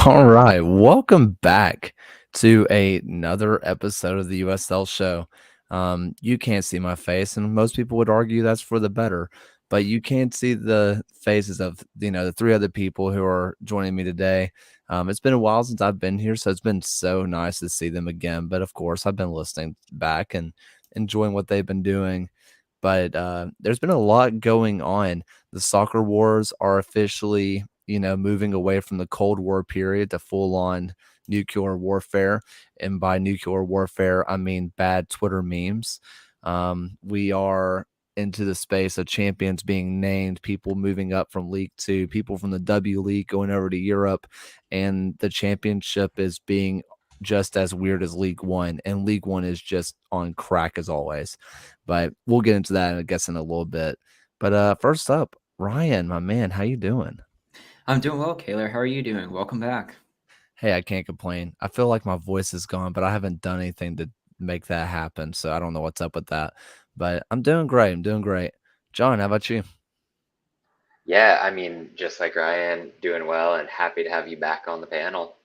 All right, welcome back to another episode of the USL show. You can't see my face, and most people would argue that's for the better. But you can see the faces of the three other people who are joining me today. It's been a while since I've been here, so it's been so nice to see them again. But of course, I've been listening back and enjoying what they've been doing. But there's been a lot going on. The soccer wars are officially moving away from the Cold War period to full on nuclear warfare. And by nuclear warfare, I mean bad Twitter memes. We are into the space of champions being named, people moving up from League Two, people from the W League going over to Europe, and the championship is being just as weird as League One, and League One is just on crack as always. But we'll get into that, I guess, in a little bit. But first up, Ryan, my man, how you doing? I'm doing well, Kaylor. How are you doing? Welcome back. Hey, I can't complain. I feel like my voice is gone, but I haven't done anything to make that happen, so I don't know what's up with that. But I'm doing great. I'm doing great. John, how about you? Yeah, I mean, just like Ryan, doing well and happy to have you back on the panel.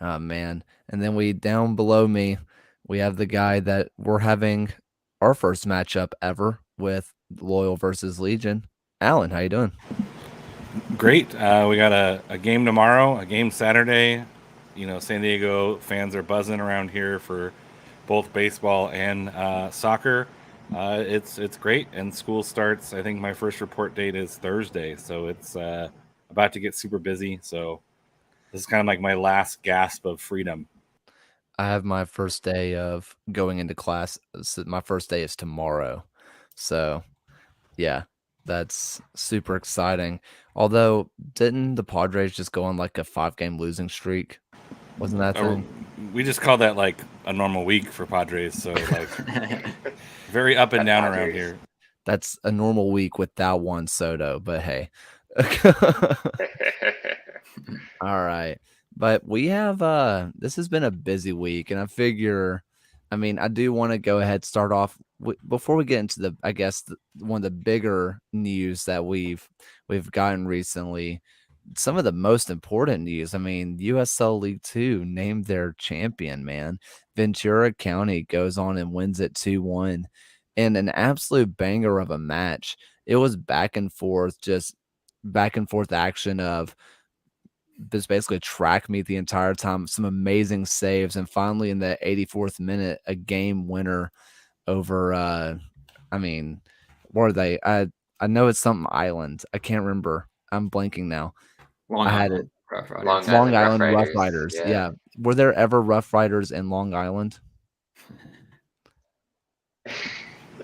Oh man. And then we down below me, we have the guy that we're having our first matchup ever with Loyal versus Legion. Alan, how you doing? Great. We got a game tomorrow, a game Saturday. San Diego fans are buzzing around here for both baseball and soccer. It's great, and school starts. I think my first report date is Thursday, so it's about to get super busy. So this is kind of like my last gasp of freedom. I have my first day of going into class. So my first day is tomorrow. So, yeah, that's super exciting. Although, didn't the Padres just go on like a 5-game losing streak? Wasn't that Or, thing? we just call that like a normal week for Padres. So like very up and That down around Padres. here. That's a normal week without Juan Soto, but hey. All right. But we have this has been a busy week, and I do want to go ahead start off before we get into the I guess one of the bigger news that we've gotten recently. Some of the most important news. I mean, USL League 2 named their champion, man. Ventura County goes on and wins it 2-1 in an absolute banger of a match. It was back and forth, just back and forth action of this basically track meet the entire time, some amazing saves, and finally in the 84th minute, a game winner over I mean, what are they? I know it's something island. I can't remember. I'm blanking now. Long I had it. Island Rough Riders. Long Long Island Rough Island Rough Riders. Riders. Yeah. Yeah. Were there ever Rough Riders in Long Island?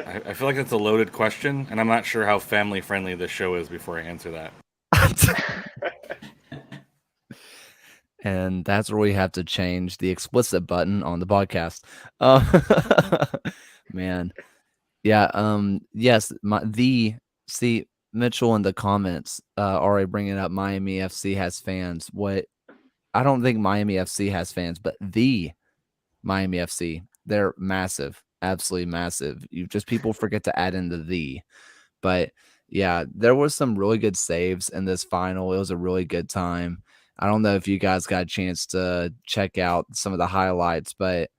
I feel like that's a loaded question, and I'm not sure how family friendly this show is before I answer that. And that's where we have to change the explicit button on the podcast. Man, yeah. Yes. See Mitchell in the comments already bringing up Miami FC has fans. What I don't think Miami FC has fans, but the Miami FC, they're massive, absolutely massive. People forget to add in the. But yeah, there was some really good saves in this final. It was a really good time. I don't know if you guys got a chance to check out some of the highlights, but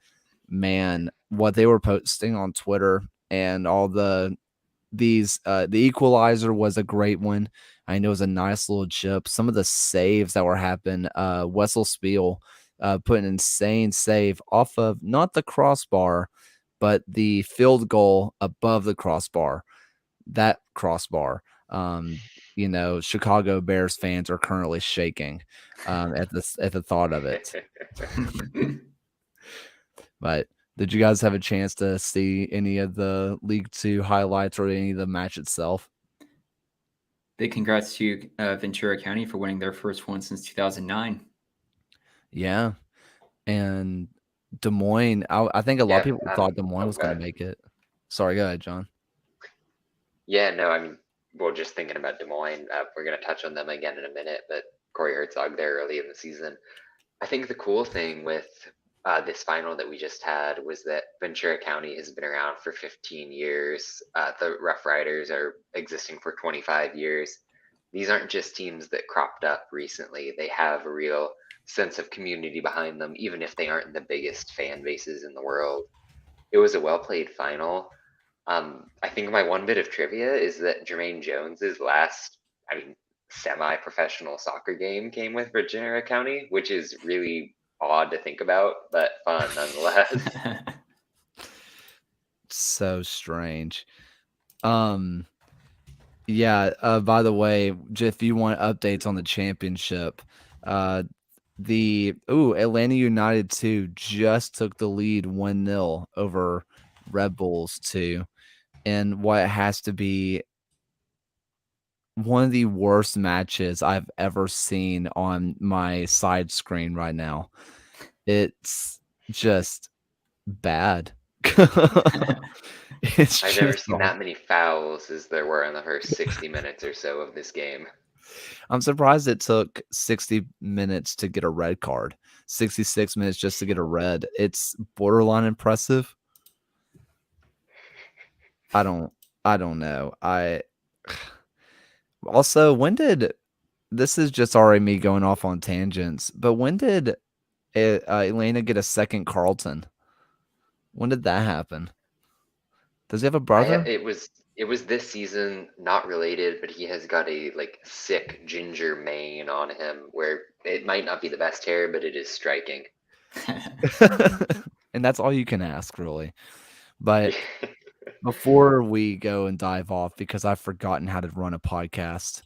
man, what they were posting on Twitter and all the equalizer was a great one. I know it was a nice little chip. Some of the saves that were happening, Wessel Spiel put an insane save off of not the crossbar, but the field goal above the crossbar. That crossbar. Chicago Bears fans are currently shaking at the thought of it. But did you guys have a chance to see any of the League Two highlights or any of the match itself? Big congrats to Ventura County for winning their first one since 2009. Yeah, and Des Moines. I think a lot of Yeah, people thought Des Moines I'm was going to glad. make it. Sorry, go ahead, John. Yeah, no, I mean, well, just thinking about Des Moines, we're going to touch on them again in a minute, but Corey Herzog there early in the season. I think the cool thing with this final that we just had was that Ventura County has been around for 15 years. The Rough Riders are existing for 25 years. these aren't just teams that cropped up recently. They have a real sense of community behind them, even if they aren't the biggest fan bases in the world. It was a well-played final. I think my one bit of trivia is that Jermaine Jones's last, semi-professional soccer game came with Virginia County, which is really odd to think about, but fun nonetheless. So strange. Yeah, by the way, if you want updates on the championship, Atlanta United 2 just took the lead 1-0 over Red Bulls 2 in what has to be one of the worst matches I've ever seen on my side screen right now. It's just bad. It's I've never just seen that many fouls as there were in the first 60 minutes or so of this game. I'm surprised it took 60 minutes to get a red card. 66 minutes just to get a red. It's borderline impressive. I don't know. Also, this is just already me going off on tangents, but when did Elena get a second Carlton? When did that happen? Does he have a brother? It was this season, not related, but he has got a sick ginger mane on him where it might not be the best hair, but it is striking. And that's all you can ask, really. But before we go and dive off, because I've forgotten how to run a podcast,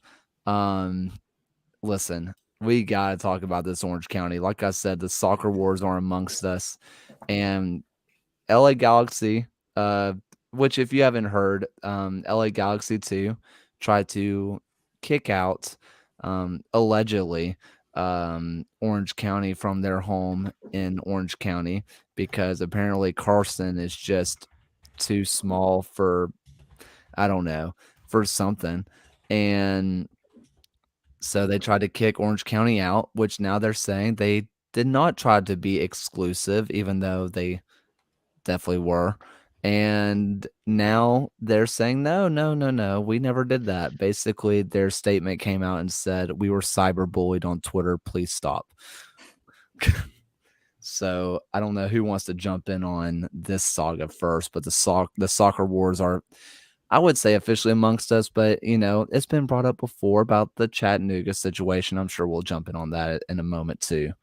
listen, we got to talk about this Orange County. Like I said, the soccer wars are amongst us. And LA Galaxy, which if you haven't heard, LA Galaxy 2 tried to kick out, allegedly, Orange County from their home in Orange County because apparently Carson is just too small for, I don't know, for something. And so they tried to kick Orange County out, which now they're saying they did not try to be exclusive, even though they definitely were. And now they're saying, no, we never did that. Basically, their statement came out and said, we were cyberbullied on Twitter. Please stop. So I don't know who wants to jump in on this saga first, but the soccer wars are, I would say, officially amongst us. But, it's been brought up before about the Chattanooga situation. I'm sure we'll jump in on that in a moment too.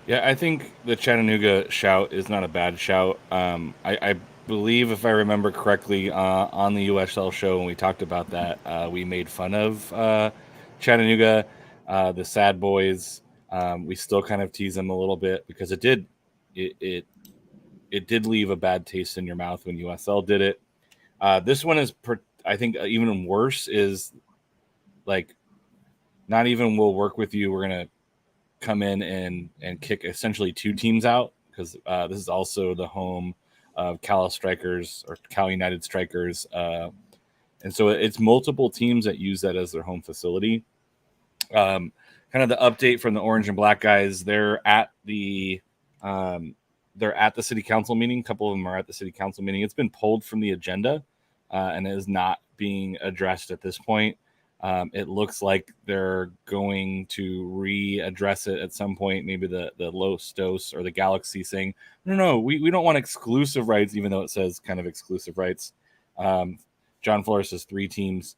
Yeah, I think the Chattanooga shout is not a bad shout. I believe, if I remember correctly, on the USL show when we talked about that, we made fun of Chattanooga, the sad boys. We still kind of tease them a little bit because it did leave a bad taste in your mouth when USL did it. This one is, I think, even worse. Is like, not even we'll work with you. We're gonna come in and kick essentially two teams out because this is also the home of Cal Strikers or Cal United Strikers, and so it's multiple teams that use that as their home facility. Kind of the update from the Orange and Black guys. They're at the city council meeting. A couple of them are at the city council meeting. It's been pulled from the agenda and is not being addressed at this point. It looks like they're going to readdress it at some point, maybe the Los Dos or the Galaxy saying, no, we don't want exclusive rights, even though it says kind of exclusive rights. John Flores has 3 teams.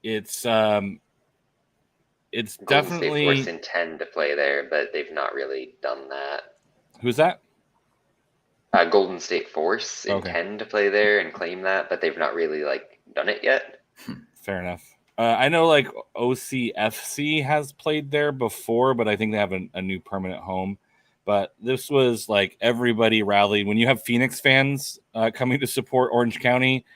It's Golden definitely... State Force intend to play there, but they've not really done that. Who's that? Golden State Force intend to play there and claim that, but they've not really done it yet. Fair enough. I know OCFC has played there before, but I think they have a new permanent home. But this was everybody rallied. When you have Phoenix fans coming to support Orange County,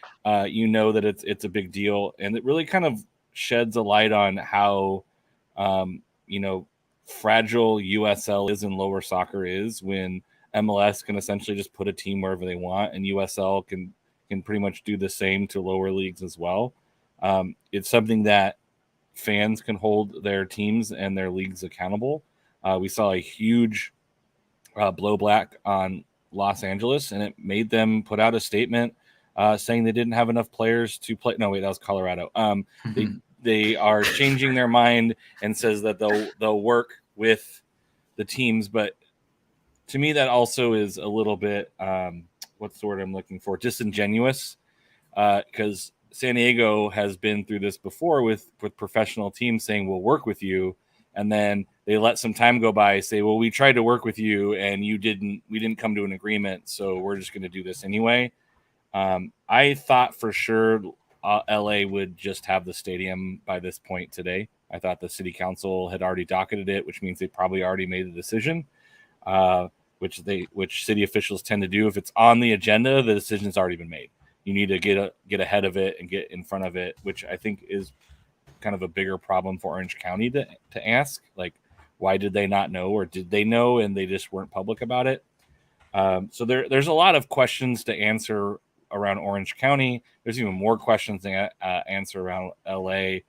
you know that it's a big deal, and it really kind of sheds a light on how fragile USL is and lower soccer is when MLS can essentially just put a team wherever they want, and USL can pretty much do the same to lower leagues as well. It's something that fans can hold their teams and their leagues accountable. We saw a huge blowback on Los Angeles, and it made them put out a statement saying they didn't have enough players to play. No, wait, that was Colorado. They are changing their mind and says that they'll work with the teams, but to me that also is a little bit what's the word I'm looking for? Disingenuous, because San Diego has been through this before with professional teams saying we'll work with you, and then they let some time go by, say, well, we tried to work with you and we didn't come to an agreement, so we're just going to do this anyway. I thought for sure LA would just have the stadium by this point today. I thought the city council had already docketed it, which means they probably already made the decision, which city officials tend to do. If it's on the agenda, the decision's already been made. You need to get ahead of it and get in front of it, which I think is kind of a bigger problem for Orange County to ask. Like, why did they not know, or did they know and they just weren't public about it? So there's a lot of questions to answer around Orange County. There's even more questions to answer around LA.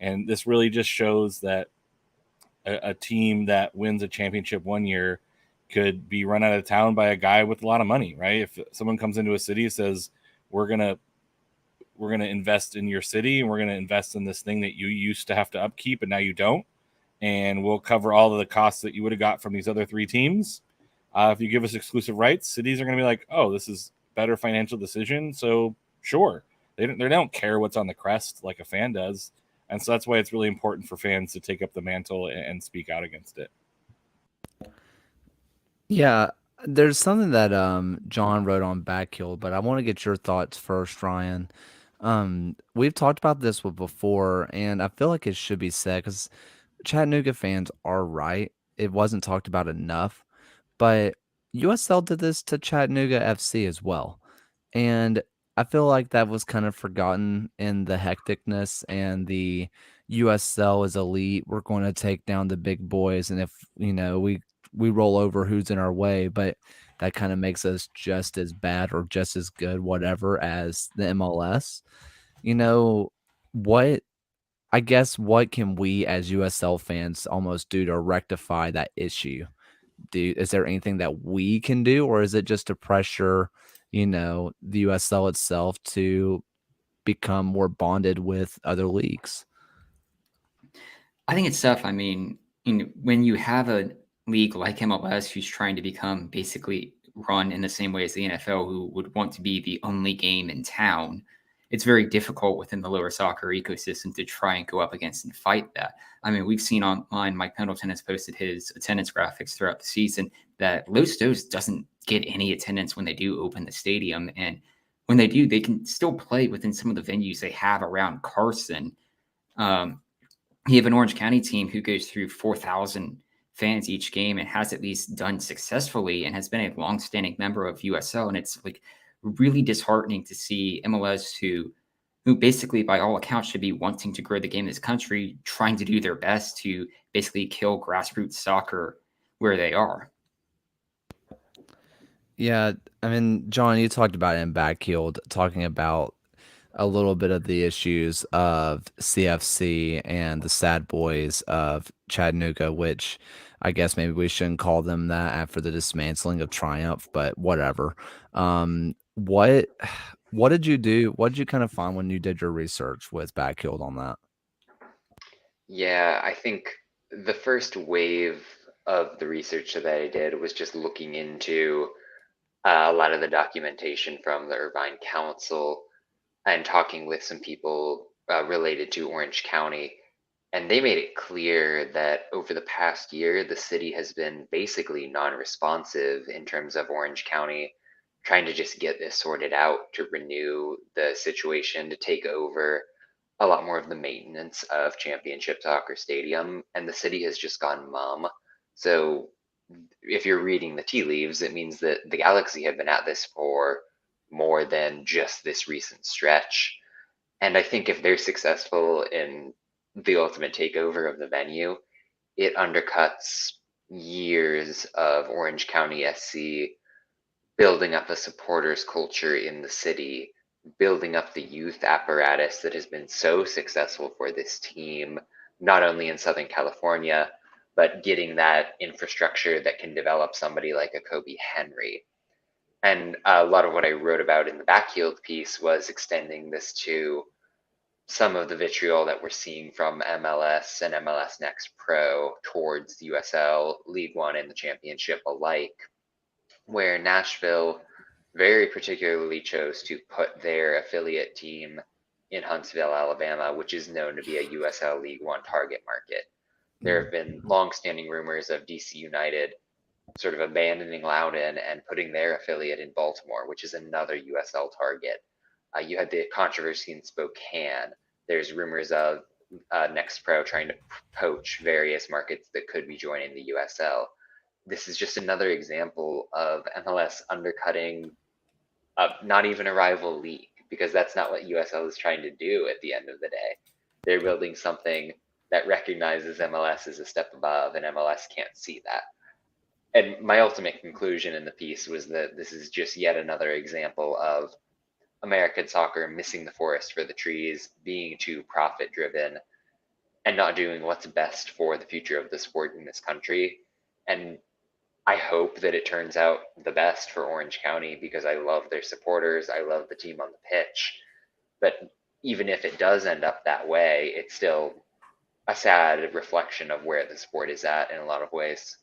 And this really just shows that a team that wins a championship one year could be run out of town by a guy with a lot of money, right? If someone comes into a city and says, we're going to invest in your city and we're going to invest in this thing that you used to have to upkeep and now you don't, and we'll cover all of the costs that you would have got from these other three teams. If you give us exclusive rights, cities are going to be like, oh, this is better financial decision. So sure, they don't care what's on the crest like a fan does. And so that's why it's really important for fans to take up the mantle and speak out against it. Yeah, there's something that John wrote on Backhill, but I want to get your thoughts first, Ryan. We've talked about this one before, and I feel like it should be said because Chattanooga fans are right. It wasn't talked about enough, but USL did this to Chattanooga FC as well. And I feel like that was kind of forgotten in the hecticness and the USL is elite. We're going to take down the big boys. And if, we roll over who's in our way, but that kind of makes us just as bad or just as good, whatever, as the MLS. You know, what I guess what can we as USL fans almost do to rectify that issue? Is there anything that we can do, or is it just to pressure, the USL itself to become more bonded with other leagues? I think it's tough. I mean, when you have a league like MLS who's trying to become basically run in the same way as the NFL, who would want to be the only game in town, it's very difficult within the lower soccer ecosystem to try and go up against and fight that. I mean, we've seen online, Mike Pendleton has posted his attendance graphics throughout the season that Los Dos doesn't get any attendance when they do open the stadium. And when they do, they can still play within some of the venues they have around Carson. You have an Orange County team who goes through 4,000 fans each game and has at least done successfully and has been a longstanding member of USL. And it's like really disheartening to see MLS, who basically by all accounts should be wanting to grow the game in this country, trying to do their best to basically kill grassroots soccer where they are. Yeah, I mean, John, you talked about it in Backheeled, talking about a little bit of the issues of CFC and the sad boys of Chattanooga, which I guess maybe we shouldn't call them that after the dismantling of Triumph, but whatever. What what did you do? What did you kind of find when you did your research with Backheeled on that? Yeah, I think the first wave of the research that I did was just looking into a lot of the documentation from the Irvine Council and talking with some people related to Orange County. And they made it clear that over the past year, the city has been basically non responsive in terms of Orange County trying to just get this sorted out, to renew the situation, to take over a lot more of the maintenance of Championship Soccer Stadium. And the city has just gone mum. So if you're reading the tea leaves, it means that the Galaxy have been at this for more than just this recent stretch. And I think if they're successful in the ultimate takeover of the venue, it undercuts years of Orange County SC building up a supporters culture in the city, building up the youth apparatus that has been so successful for this team, not only in Southern California, but getting that infrastructure that can develop somebody like a Kobe Henry. And a lot of what I wrote about in the Backfield piece was extending this to some of the vitriol that we're seeing from MLS and MLS Next Pro towards the USL, League One, and the championship alike, where Nashville very particularly chose to put their affiliate team in Huntsville, Alabama, which is known to be a USL League One target market. There have been long-standing rumors of DC United sort of abandoning Loudoun and putting their affiliate in Baltimore, which is another USL target. You had the controversy in Spokane. There's rumors of Next Pro trying to poach various markets that could be joining the USL. This is just another example of MLS undercutting not even a rival league, because that's not what USL is trying to do at the end of the day. They're building something that recognizes MLS as a step above, and MLS can't see that. And my ultimate conclusion in the piece was that this is just yet another example of American soccer missing the forest for the trees, being too profit driven, and not doing what's best for the future of the sport in this country. And I hope that it turns out the best for Orange County, because I love their supporters. I love the team on the pitch. But even if it does end up that way, it's still a sad reflection of where the sport is at in a lot of ways.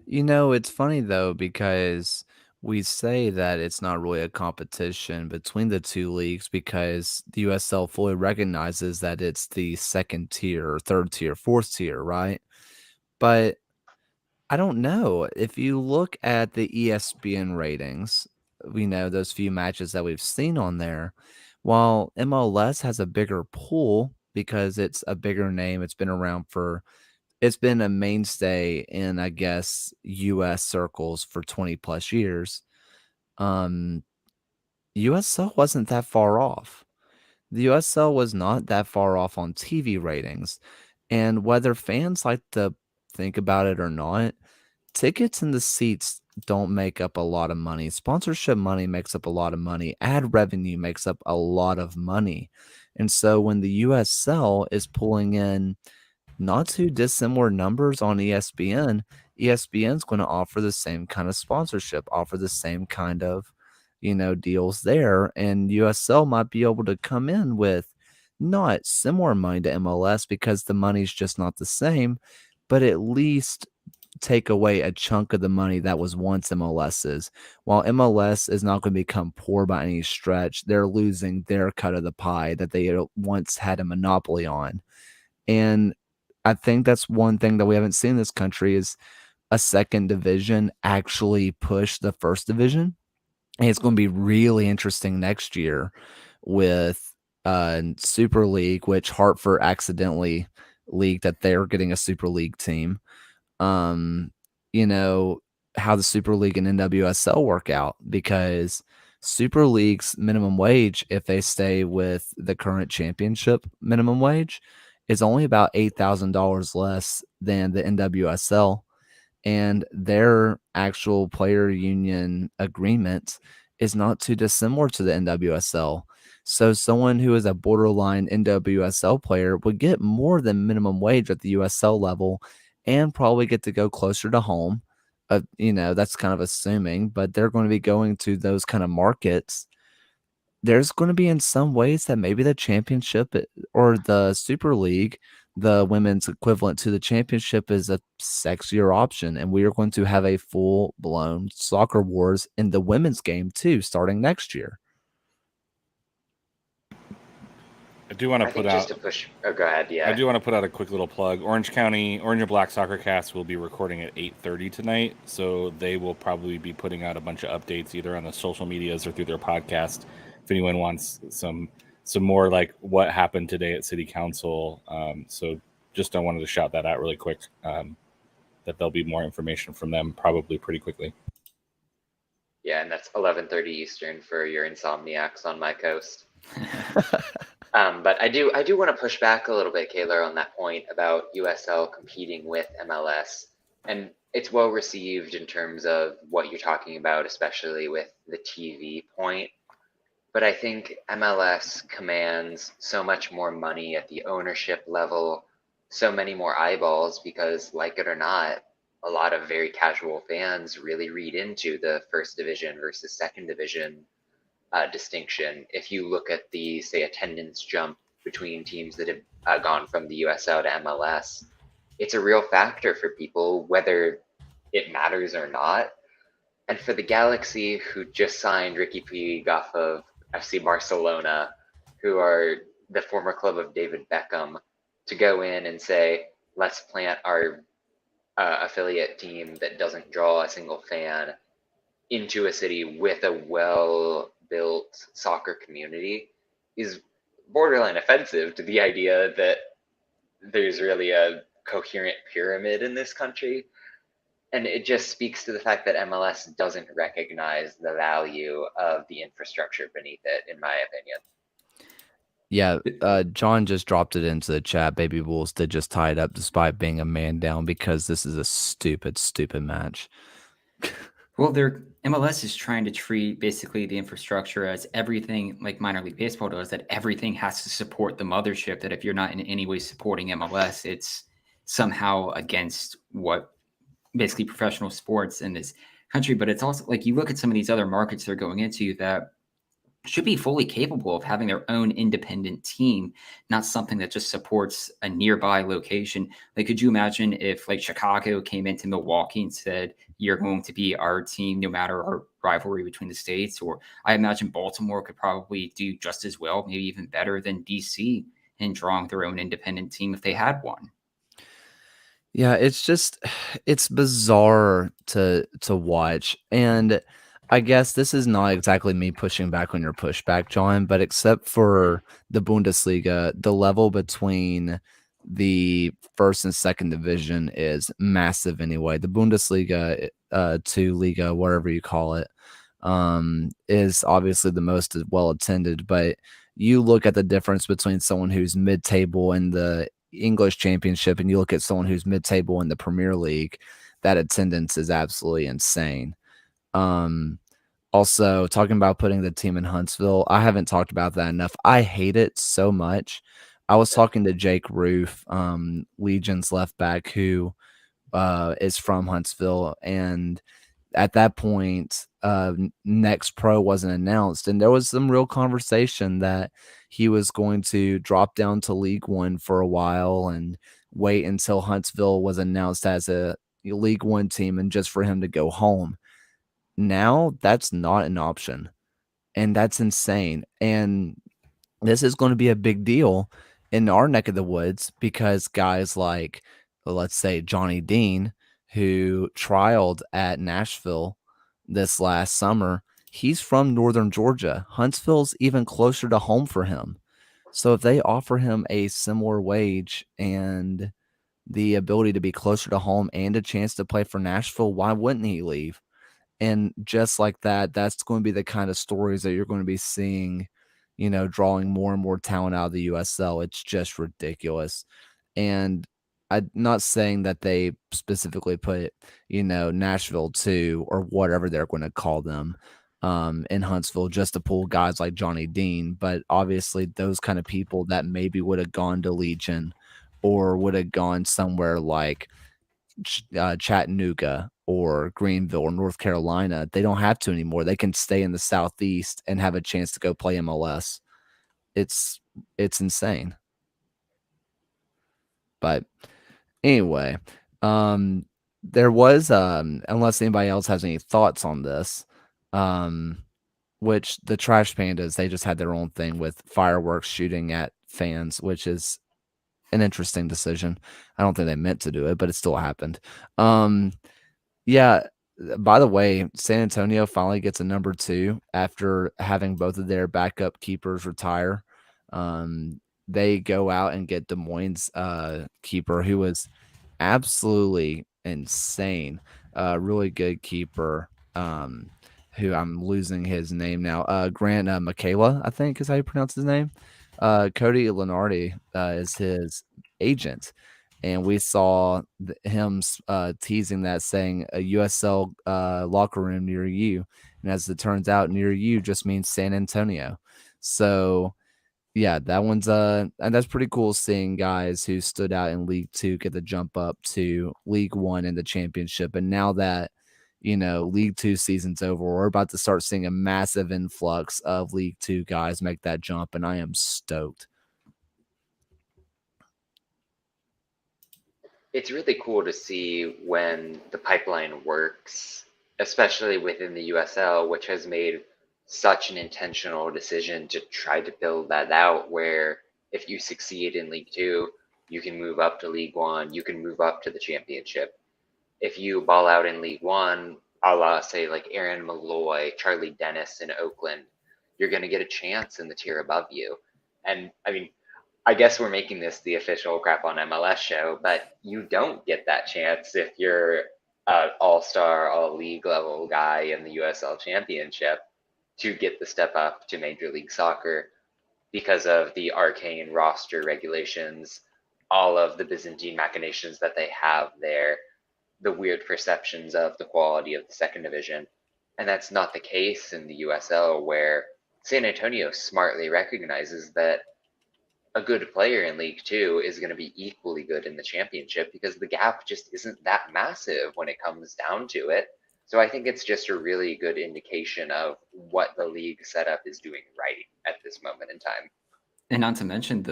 It's funny though, because we say that it's not really a competition between the two leagues because the USL fully recognizes that it's the second tier, or third tier, fourth tier, right? But I don't know. If you look at the ESPN ratings, we know those few matches that we've seen on there, while MLS has a bigger pool because it's a bigger name, it's been a mainstay in, I guess, US circles for 20 plus years. Um, USL wasn't that far off. The USL was not that far off on TV ratings. And whether fans like to think about it or not, tickets in the seats don't make up a lot of money. Sponsorship money makes up a lot of money. Ad revenue makes up a lot of money. And so when the USL is pulling in not too dissimilar numbers on ESPN, ESPN's going to offer the same kind of sponsorship, offer the same kind of, deals there. And USL might be able to come in with not similar money to MLS because the money's just not the same, but at least take away a chunk of the money that was once MLS's. While MLS is not going to become poor by any stretch, they're losing their cut of the pie that they once had a monopoly on. And I think that's one thing that we haven't seen in this country is a second division actually push the first division. And it's going to be really interesting next year with Super League, which Hartford accidentally leaked that they're getting a Super League team. Um, how the Super League and NWSL work out, because Super League's minimum wage, if they stay with the current championship minimum wage, is only about $8,000 less than the NWSL, and their actual player union agreement is not too dissimilar to the NWSL. So someone who is a borderline NWSL player would get more than minimum wage at the USL level and probably get to go closer to home. That's kind of assuming, but they're going to be going to those kind of markets. There's going to be in some ways that maybe the championship or the Super League, the women's equivalent to the championship, is a sexier option. And we are going to have a full blown soccer wars in the women's game too, starting next year. I do want to put out just to push. Oh, go ahead. Yeah, I do want to put out a quick little plug. Orange and Black Soccer Cast will be recording at 8:30 tonight, so they will probably be putting out a bunch of updates either on the social medias or through their podcast. If anyone wants some more like what happened today at City Council, so just I wanted to shout that out really quick. That there'll be more information from them probably pretty quickly. Yeah, and that's 11:30 Eastern for your insomniacs on my coast. But I do want to push back a little bit, Kaylor, on that point about USL competing with MLS. And it's well received in terms of what you're talking about, especially with the TV point. But I think MLS commands so much more money at the ownership level, so many more eyeballs, because like it or not, a lot of very casual fans really read into the first division versus second division distinction. If you look at the, say, attendance jump between teams that have gone from the USL to MLS, it's a real factor for people, whether it matters or not. And for the Galaxy, who just signed Ricky Puig off of FC Barcelona, who are the former club of David Beckham, to go in and say, let's plant our affiliate team that doesn't draw a single fan into a city with a well-built soccer community is borderline offensive to the idea that there's really a coherent pyramid in this country. And it just speaks to the fact that MLS doesn't recognize the value of the infrastructure beneath it, in my opinion. Yeah, John just dropped it into the chat. Baby Bulls did just tie it up despite being a man down because this is a stupid, stupid match. Well, their MLS is trying to treat basically the infrastructure as everything like minor league baseball does, that everything has to support the mothership, that if you're not in any way supporting MLS, it's somehow against what basically professional sports in this country. But it's also like you look at some of these other markets they're going into that should be fully capable of having their own independent team, not something that just supports a nearby location. Like, could you imagine if like Chicago came into Milwaukee and said, you're going to be our team no matter our rivalry between the states? Or I imagine Baltimore could probably do just as well, maybe even better than DC in drawing their own independent team if they had one. Yeah, it's just it's bizarre to watch. And I guess this is not exactly me pushing back on your pushback, John, but except for the Bundesliga, the level between the first and second division is massive anyway. The Bundesliga to Liga, whatever you call it, is obviously the most well attended, but you look at the difference between someone who's mid-table in the English Championship and you look at someone who's mid-table in the Premier League, that attendance is absolutely insane. Also, talking about putting the team in Huntsville, I haven't talked about that enough. I hate it so much. I was talking to Jake Roof, Legion's left back, who is from Huntsville, and at that point, Next Pro wasn't announced, and there was some real conversation that he was going to drop down to League One for a while and wait until Huntsville was announced as a League One team and just for him to go home. Now that's not an option, and that's insane. And this is going to be a big deal in our neck of the woods because guys like, let's say, Johnny Dean, who trialed at Nashville this last summer, he's from Northern Georgia. Huntsville's even closer to home for him. So if they offer him a similar wage and the ability to be closer to home and a chance to play for Nashville, why wouldn't he leave? And just like that, that's going to be the kind of stories that you're going to be seeing, drawing more and more talent out of the USL. It's just ridiculous. And I'm not saying that they specifically put, Nashville 2 or whatever they're going to call them in Huntsville just to pull guys like Johnny Dean. But obviously, those kind of people that maybe would have gone to Legion or would have gone somewhere like Chattanooga or Greenville or North Carolina, they don't have to anymore. They can stay in the Southeast and have a chance to go play MLS. It's insane. But anyway, there was unless anybody else has any thoughts on this, which the Trash Pandas, they just had their own thing with fireworks shooting at fans, which is an interesting decision. I don't think they meant to do it, but it still happened. Yeah, by the way, San Antonio finally gets a number 2 after having both of their backup keepers retire. They go out and get Des Moines' keeper, who was absolutely insane. Really good keeper, who I'm losing his name now. Grant Michaela, I think is how you pronounce his name. Cody Lenardi is his agent. And we saw him teasing that, saying a USL locker room near you. And as it turns out, near you just means San Antonio. So, Yeah, that one's and that's pretty cool seeing guys who stood out in League Two get the jump up to League One in the championship. And now that, League Two season's over, we're about to start seeing a massive influx of League Two guys make that jump, and I am stoked. It's really cool to see when the pipeline works, especially within the USL, which has made such an intentional decision to try to build that out. Where if you succeed in League Two, you can move up to League One, you can move up to the championship. If you ball out in League One, a la say like Aaron Malloy, Charlie Dennis in Oakland, you're going to get a chance in the tier above you. And I mean, I guess we're making this the official Crap on MLS show, but you don't get that chance if you're an all-star, all-league level guy in the USL Championship to get the step up to Major League Soccer because of the arcane roster regulations, all of the Byzantine machinations that they have there, the weird perceptions of the quality of the second division. And that's not the case in the USL, where San Antonio smartly recognizes that a good player in League Two is going to be equally good in the championship because the gap just isn't that massive when it comes down to it. So I think it's just a really good indication of what the league setup is doing right at this moment in time. And not to mention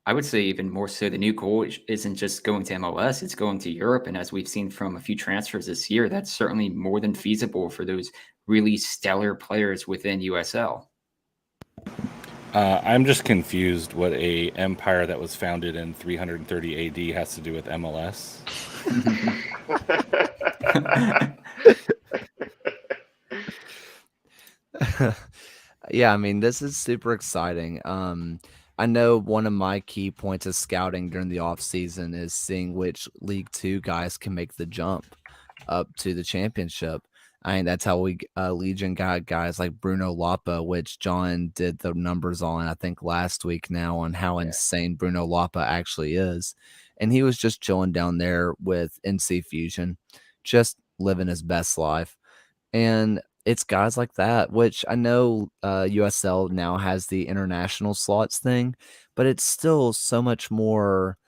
I would say even more so, the new goal isn't just going to MLS, it's going to Europe. And as we've seen from a few transfers this year, that's certainly more than feasible for those really stellar players within USL. I'm just confused what a empire that was founded in 330 AD has to do with MLS. Yeah, I mean, this is super exciting. I know one of my key points of scouting during the off season is seeing which League Two guys can make the jump up to the championship. I mean, that's how we Legion got guys like Bruno Lapa, which John did the numbers on, I think, last week now on how insane Bruno Lapa actually is. And he was just chilling down there with NC Fusion, just living his best life. And it's guys like that, which I know USL now has the international slots thing, but it's still so much more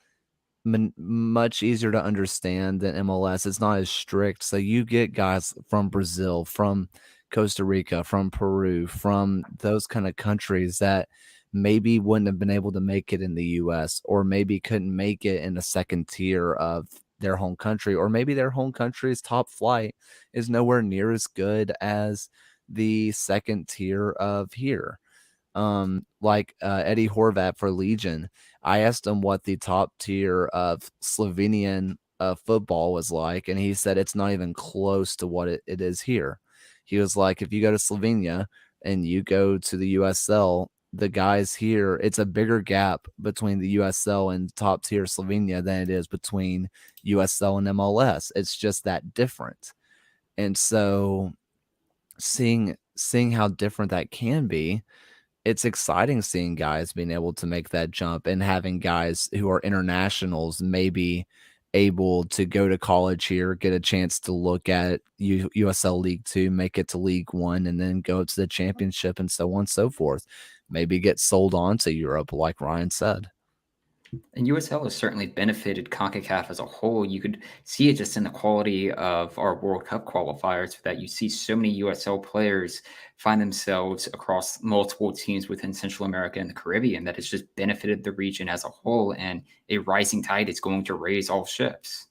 much easier to understand than MLS. It's not as strict. So you get guys from Brazil, from Costa Rica, from Peru, from those kind of countries that maybe wouldn't have been able to make it in the US, or maybe couldn't make it in the second tier of their home country, or maybe their home country's top flight is nowhere near as good as the second tier of here. Like Eddie Horvat for Legion, I asked him what the top tier of Slovenian football was like, and he said it's not even close to what it is here. He was like, if you go to Slovenia and you go to the USL, the guys here, it's a bigger gap between the USL and top tier Slovenia than it is between USL and MLS. It's just that different. And so seeing how different that can be, it's exciting seeing guys being able to make that jump and having guys who are internationals maybe able to go to college here, get a chance to look at USL League Two, make it to League One, and then go to the championship and so on and so forth. Maybe get sold on to Europe, like Ryan said. And USL has certainly benefited CONCACAF as a whole. You could see it just in the quality of our World Cup qualifiers, that you see so many USL players find themselves across multiple teams within Central America and the Caribbean, that has just benefited the region as a whole. And a rising tide is going to raise all ships.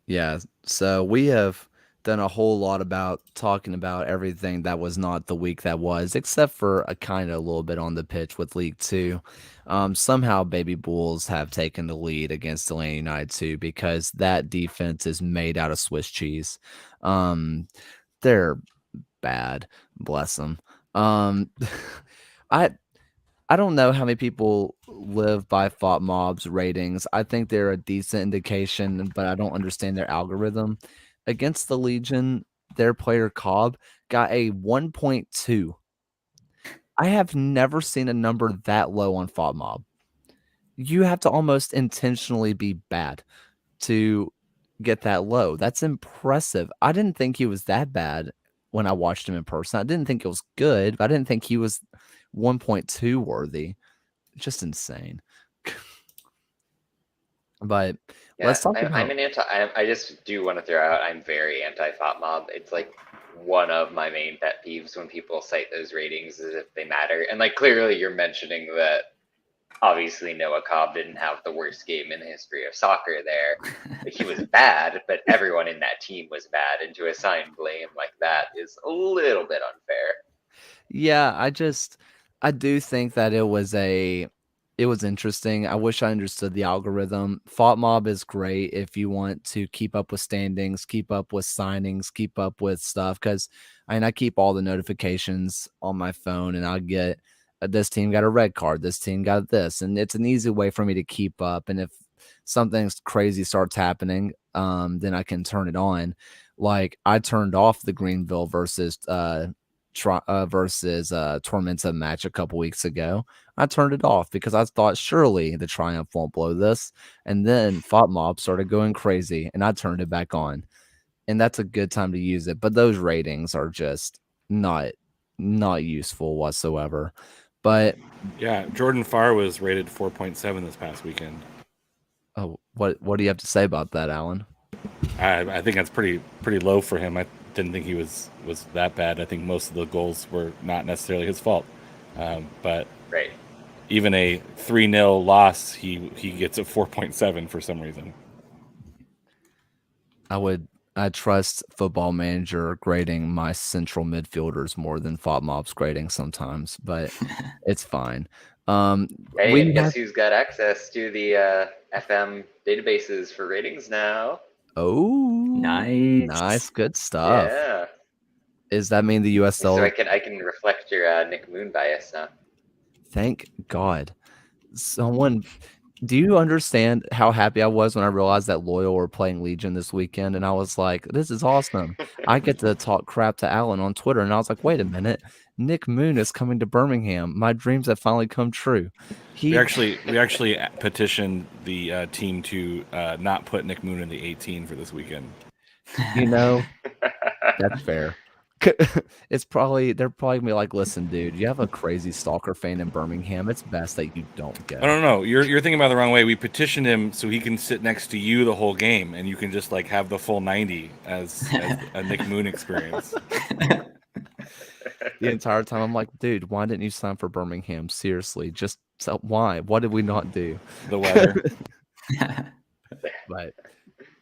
Yeah, so we have done a whole lot about talking about everything that was not the week that was, except for a kind of a little bit on the pitch with League Two. Somehow Baby Bulls have taken the lead against Atlanta United 2 because that defense is made out of Swiss cheese. They're bad, bless them. I don't know how many people live by FOTMob's ratings. I think they're a decent indication, but I don't understand their algorithm. Against the Legion, their player Cobb got a 1.2. I have never seen a number that low on FOTMob. You have to almost intentionally be bad to get that low. That's impressive. I didn't think he was that bad when I watched him in person. I didn't think it was good, but I didn't think he was 1.2 worthy. Just insane. But Yeah, let's talk I'm about an anti. I just do want to throw out. I'm very anti Fop Mob. It's like one of my main pet peeves when people cite those ratings as if they matter. And like clearly, you're mentioning that obviously Noah Cobb didn't have the worst game in the history of soccer there. Like, he was bad, but everyone in that team was bad, and to assign blame like that is a little bit unfair. Yeah, I do think that it was interesting. I wish I understood the algorithm. Thought Mob is great if you want to keep up with standings, keep up with signings, keep up with stuff. Because I keep all the notifications on my phone, and I'll get this team got a red card, this team got this, and it's an easy way for me to keep up. And if something crazy starts happening, then I can turn it on. Like I turned off the Greenville versus Tormenta match a couple weeks ago. I turned it off because I thought surely the Triumph won't blow this. And then Fought Mob started going crazy and I turned it back on. And that's a good time to use it. But those ratings are just not useful whatsoever. But Yeah, Jordan Farr was rated 4.7 this past weekend. oh, what do you have to say about that, Alan? I think that's pretty low for him. I didn't think he was that bad. I think most of the goals were not necessarily his fault. But Right. even a 3-0 loss, he gets a 4.7 for some reason. I trust Football Manager grading my central midfielders more than Fought Mob's grading sometimes, but it's fine. Hey, and guess who's got access to the FM databases for ratings now? Oh, Nice. good stuff. Yeah. Does that mean the USL? So I can reflect your Nick Moon bias now. Thank God. Do you understand how happy I was when I realized that Loyal were playing Legion this weekend? And I was like, this is awesome. I get to talk crap to Alan on Twitter. And I was like, wait a minute. Nick Moon is coming to Birmingham. My dreams have finally come true. We actually petitioned the team to not put Nick Moon in the 18 for this weekend. You know, that's fair. They're probably gonna be like, listen, dude, you have a crazy stalker fan in Birmingham. It's best that you don't go. No. You're thinking about it the wrong way. We petitioned him so he can sit next to you the whole game, and you can just like have the full 90 as a Nick Moon experience. The entire time, I'm like, dude, why didn't you sign for Birmingham? Seriously, just why? What did we not do? The weather. But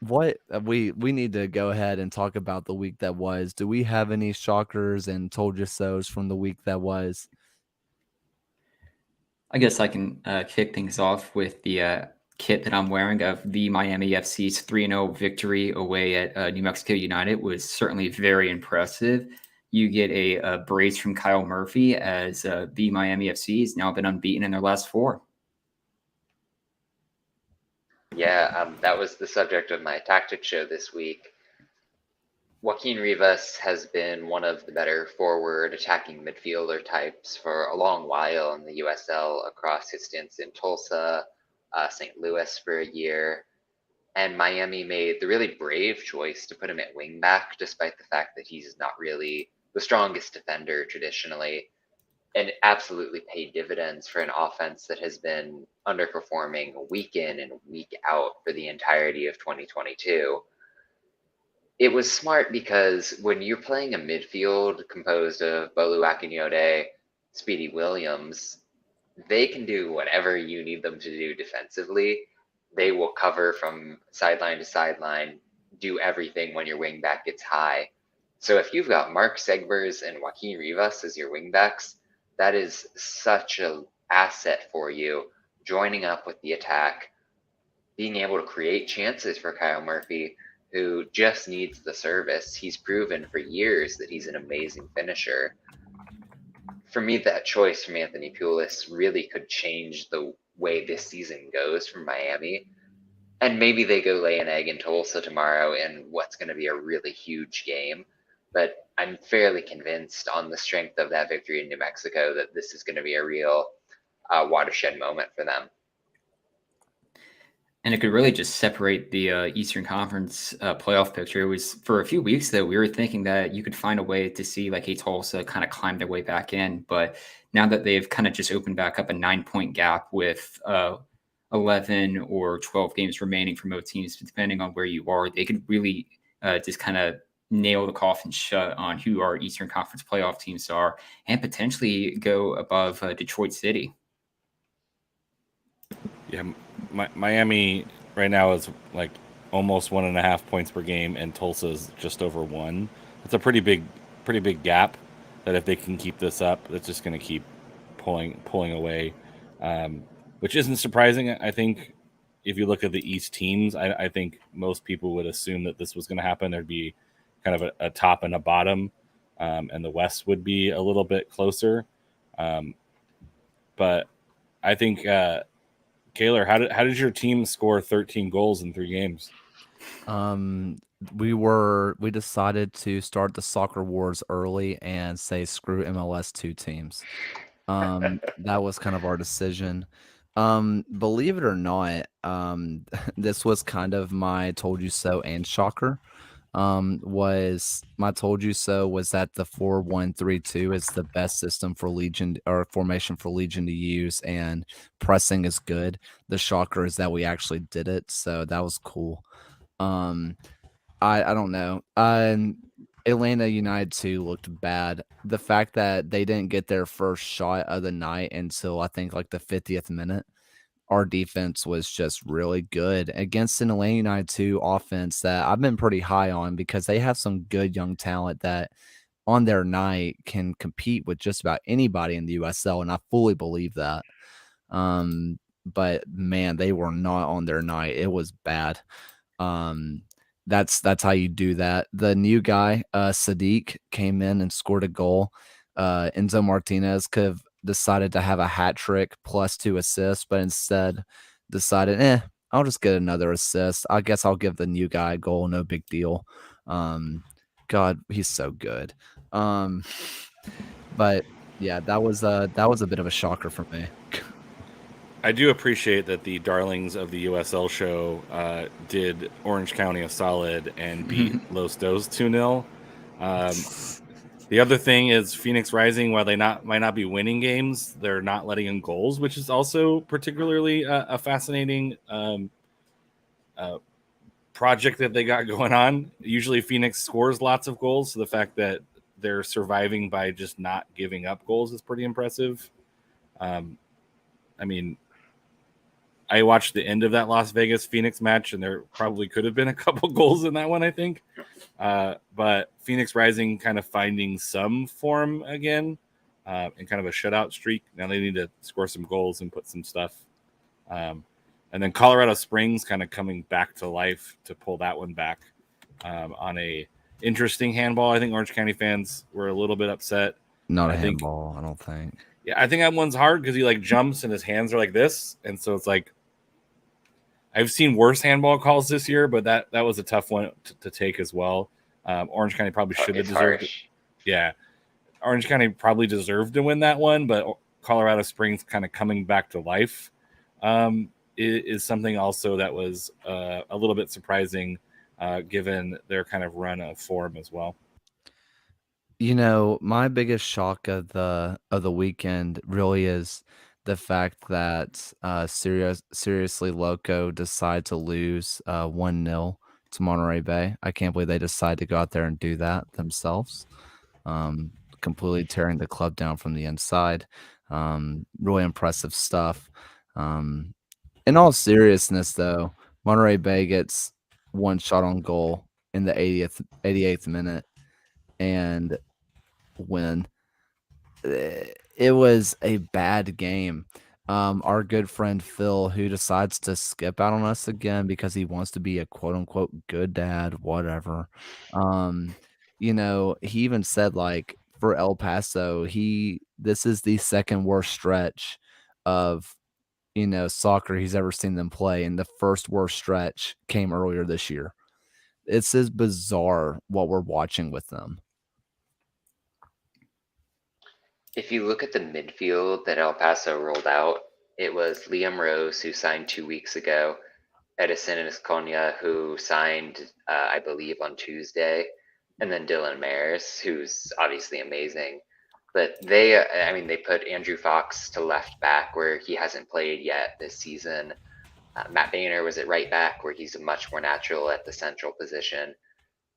what we need to go ahead and talk about the week that was. Do we have any shockers and told you so's from the week that was? I guess I can kick things off with the kit that I'm wearing of the Miami FC's 3-0 victory away at New Mexico United. Was certainly very impressive. You get a brace from Kyle Murphy as the Miami FC has now been unbeaten in their last 4. Yeah, that was the subject of my tactics show this week. Joaquin Rivas has been one of the better forward attacking midfielder types for a long while in the USL across his stints in Tulsa, St. Louis for a year. And Miami made the really brave choice to put him at wingback, despite the fact that he's not really the strongest defender traditionally. And it absolutely paid dividends for an offense that has been underperforming week in and week out for the entirety of 2022. It was smart because when you're playing a midfield composed of Bolu Akinyode, Speedy Williams, they can do whatever you need them to do defensively. They will cover from sideline to sideline, do everything when your wingback gets high. So if you've got Mark Segbers and Joaquin Rivas as your wingbacks, that is such an asset for you, joining up with the attack, being able to create chances for Kyle Murphy, who just needs the service. He's proven for years that he's an amazing finisher. For me, that choice from Anthony Pulis really could change the way this season goes for Miami. And maybe they go lay an egg in Tulsa tomorrow in what's going to be a really huge game. But I'm fairly convinced on the strength of that victory in New Mexico that this is going to be a real watershed moment for them. And it could really just separate the Eastern Conference playoff picture. It was for a few weeks that we were thinking that you could find a way to see like a Tulsa kind of climb their way back in. But now that they've kind of just opened back up a 9-point gap with 11 or 12 games remaining for most teams, depending on where you are, they could really just kind of nail the coffin shut on who our Eastern Conference playoff teams are and potentially go above Detroit City. Yeah, Miami right now is like almost 1.5 points per game, and Tulsa is just over 1. It's a pretty big gap. That if they can keep this up, it's just going to keep pulling away, which isn't surprising. I think if you look at the East teams, I think most people would assume that this was going to happen. There'd be kind of a top and a bottom, and the West would be a little bit closer. But I think, Kaylor, how did your team score 13 goals in 3 games? We decided to start the soccer wars early and say screw MLS 2 teams. That was kind of our decision. Believe it or not, this was kind of my told you so and shocker. Was my told you so was that the 4-1-3-2 is the best system for Legion or formation for Legion to use, and pressing is good. The shocker is that we actually did it, so that was cool. I don't know. Atlanta United 2 looked bad. The fact that they didn't get their first shot of the night until I think like the 50th minute. Our defense was just really good against an Atlanta United 2 offense that I've been pretty high on because they have some good young talent that on their night can compete with just about anybody in the USL, and I fully believe that. But man, they were not on their night. It was bad. That's how you do that. The new guy, Sadiq, came in and scored a goal. Enzo Martinez could have decided to have a hat trick plus 2 assists, but instead decided, I'll just get another assist. I guess I'll give the new guy a goal, no big deal. God, he's so good. But yeah, that was a bit of a shocker for me. I do appreciate that the darlings of the USL show did Orange County a solid and beat Los Dos 2-0. The other thing is Phoenix Rising, while they might not be winning games, they're not letting in goals, which is also particularly a fascinating project that they got going on. Usually Phoenix scores lots of goals, so the fact that they're surviving by just not giving up goals is pretty impressive. I mean, I watched the end of that Las Vegas Phoenix match, and there probably could have been a couple goals in that one, I think. But Phoenix Rising kind of finding some form again, and kind of a shutout streak. Now they need to score some goals and put some stuff. And then Colorado Springs kind of coming back to life to pull that one back on a interesting handball. I think Orange County fans were a little bit upset. Not a handball, I don't think. Yeah, I think that one's hard because he like jumps and his hands are like this, and so it's like I've seen worse handball calls this year, but that was a tough one to take as well. Orange County probably should have deserved it. Yeah, Orange County probably deserved to win that one, but Colorado Springs kind of coming back to life is something also that was a little bit surprising given their kind of run of form as well. You know, my biggest shock of the weekend really is the fact that Seriously Loco decide to lose 1-0 to Monterey Bay. I can't believe they decide to go out there and do that themselves. Completely tearing the club down from the inside. Really impressive stuff. In all seriousness, though, Monterey Bay gets one shot on goal in the 88th minute and win. It was a bad game. Our good friend Phil, who decides to skip out on us again because he wants to be a quote unquote good dad, whatever. He even said like for El Paso, this is the second worst stretch of soccer he's ever seen them play, and the first worst stretch came earlier this year. It's is bizarre what we're watching with them. If you look at the midfield that El Paso rolled out, it was Liam Rose, who signed 2 weeks ago, Edison Esconia, who signed, I believe, on Tuesday, and then Dylan Maris, who's obviously amazing. But they put Andrew Fox to left back where he hasn't played yet this season. Matt Boehner was at right back where he's much more natural at the central position.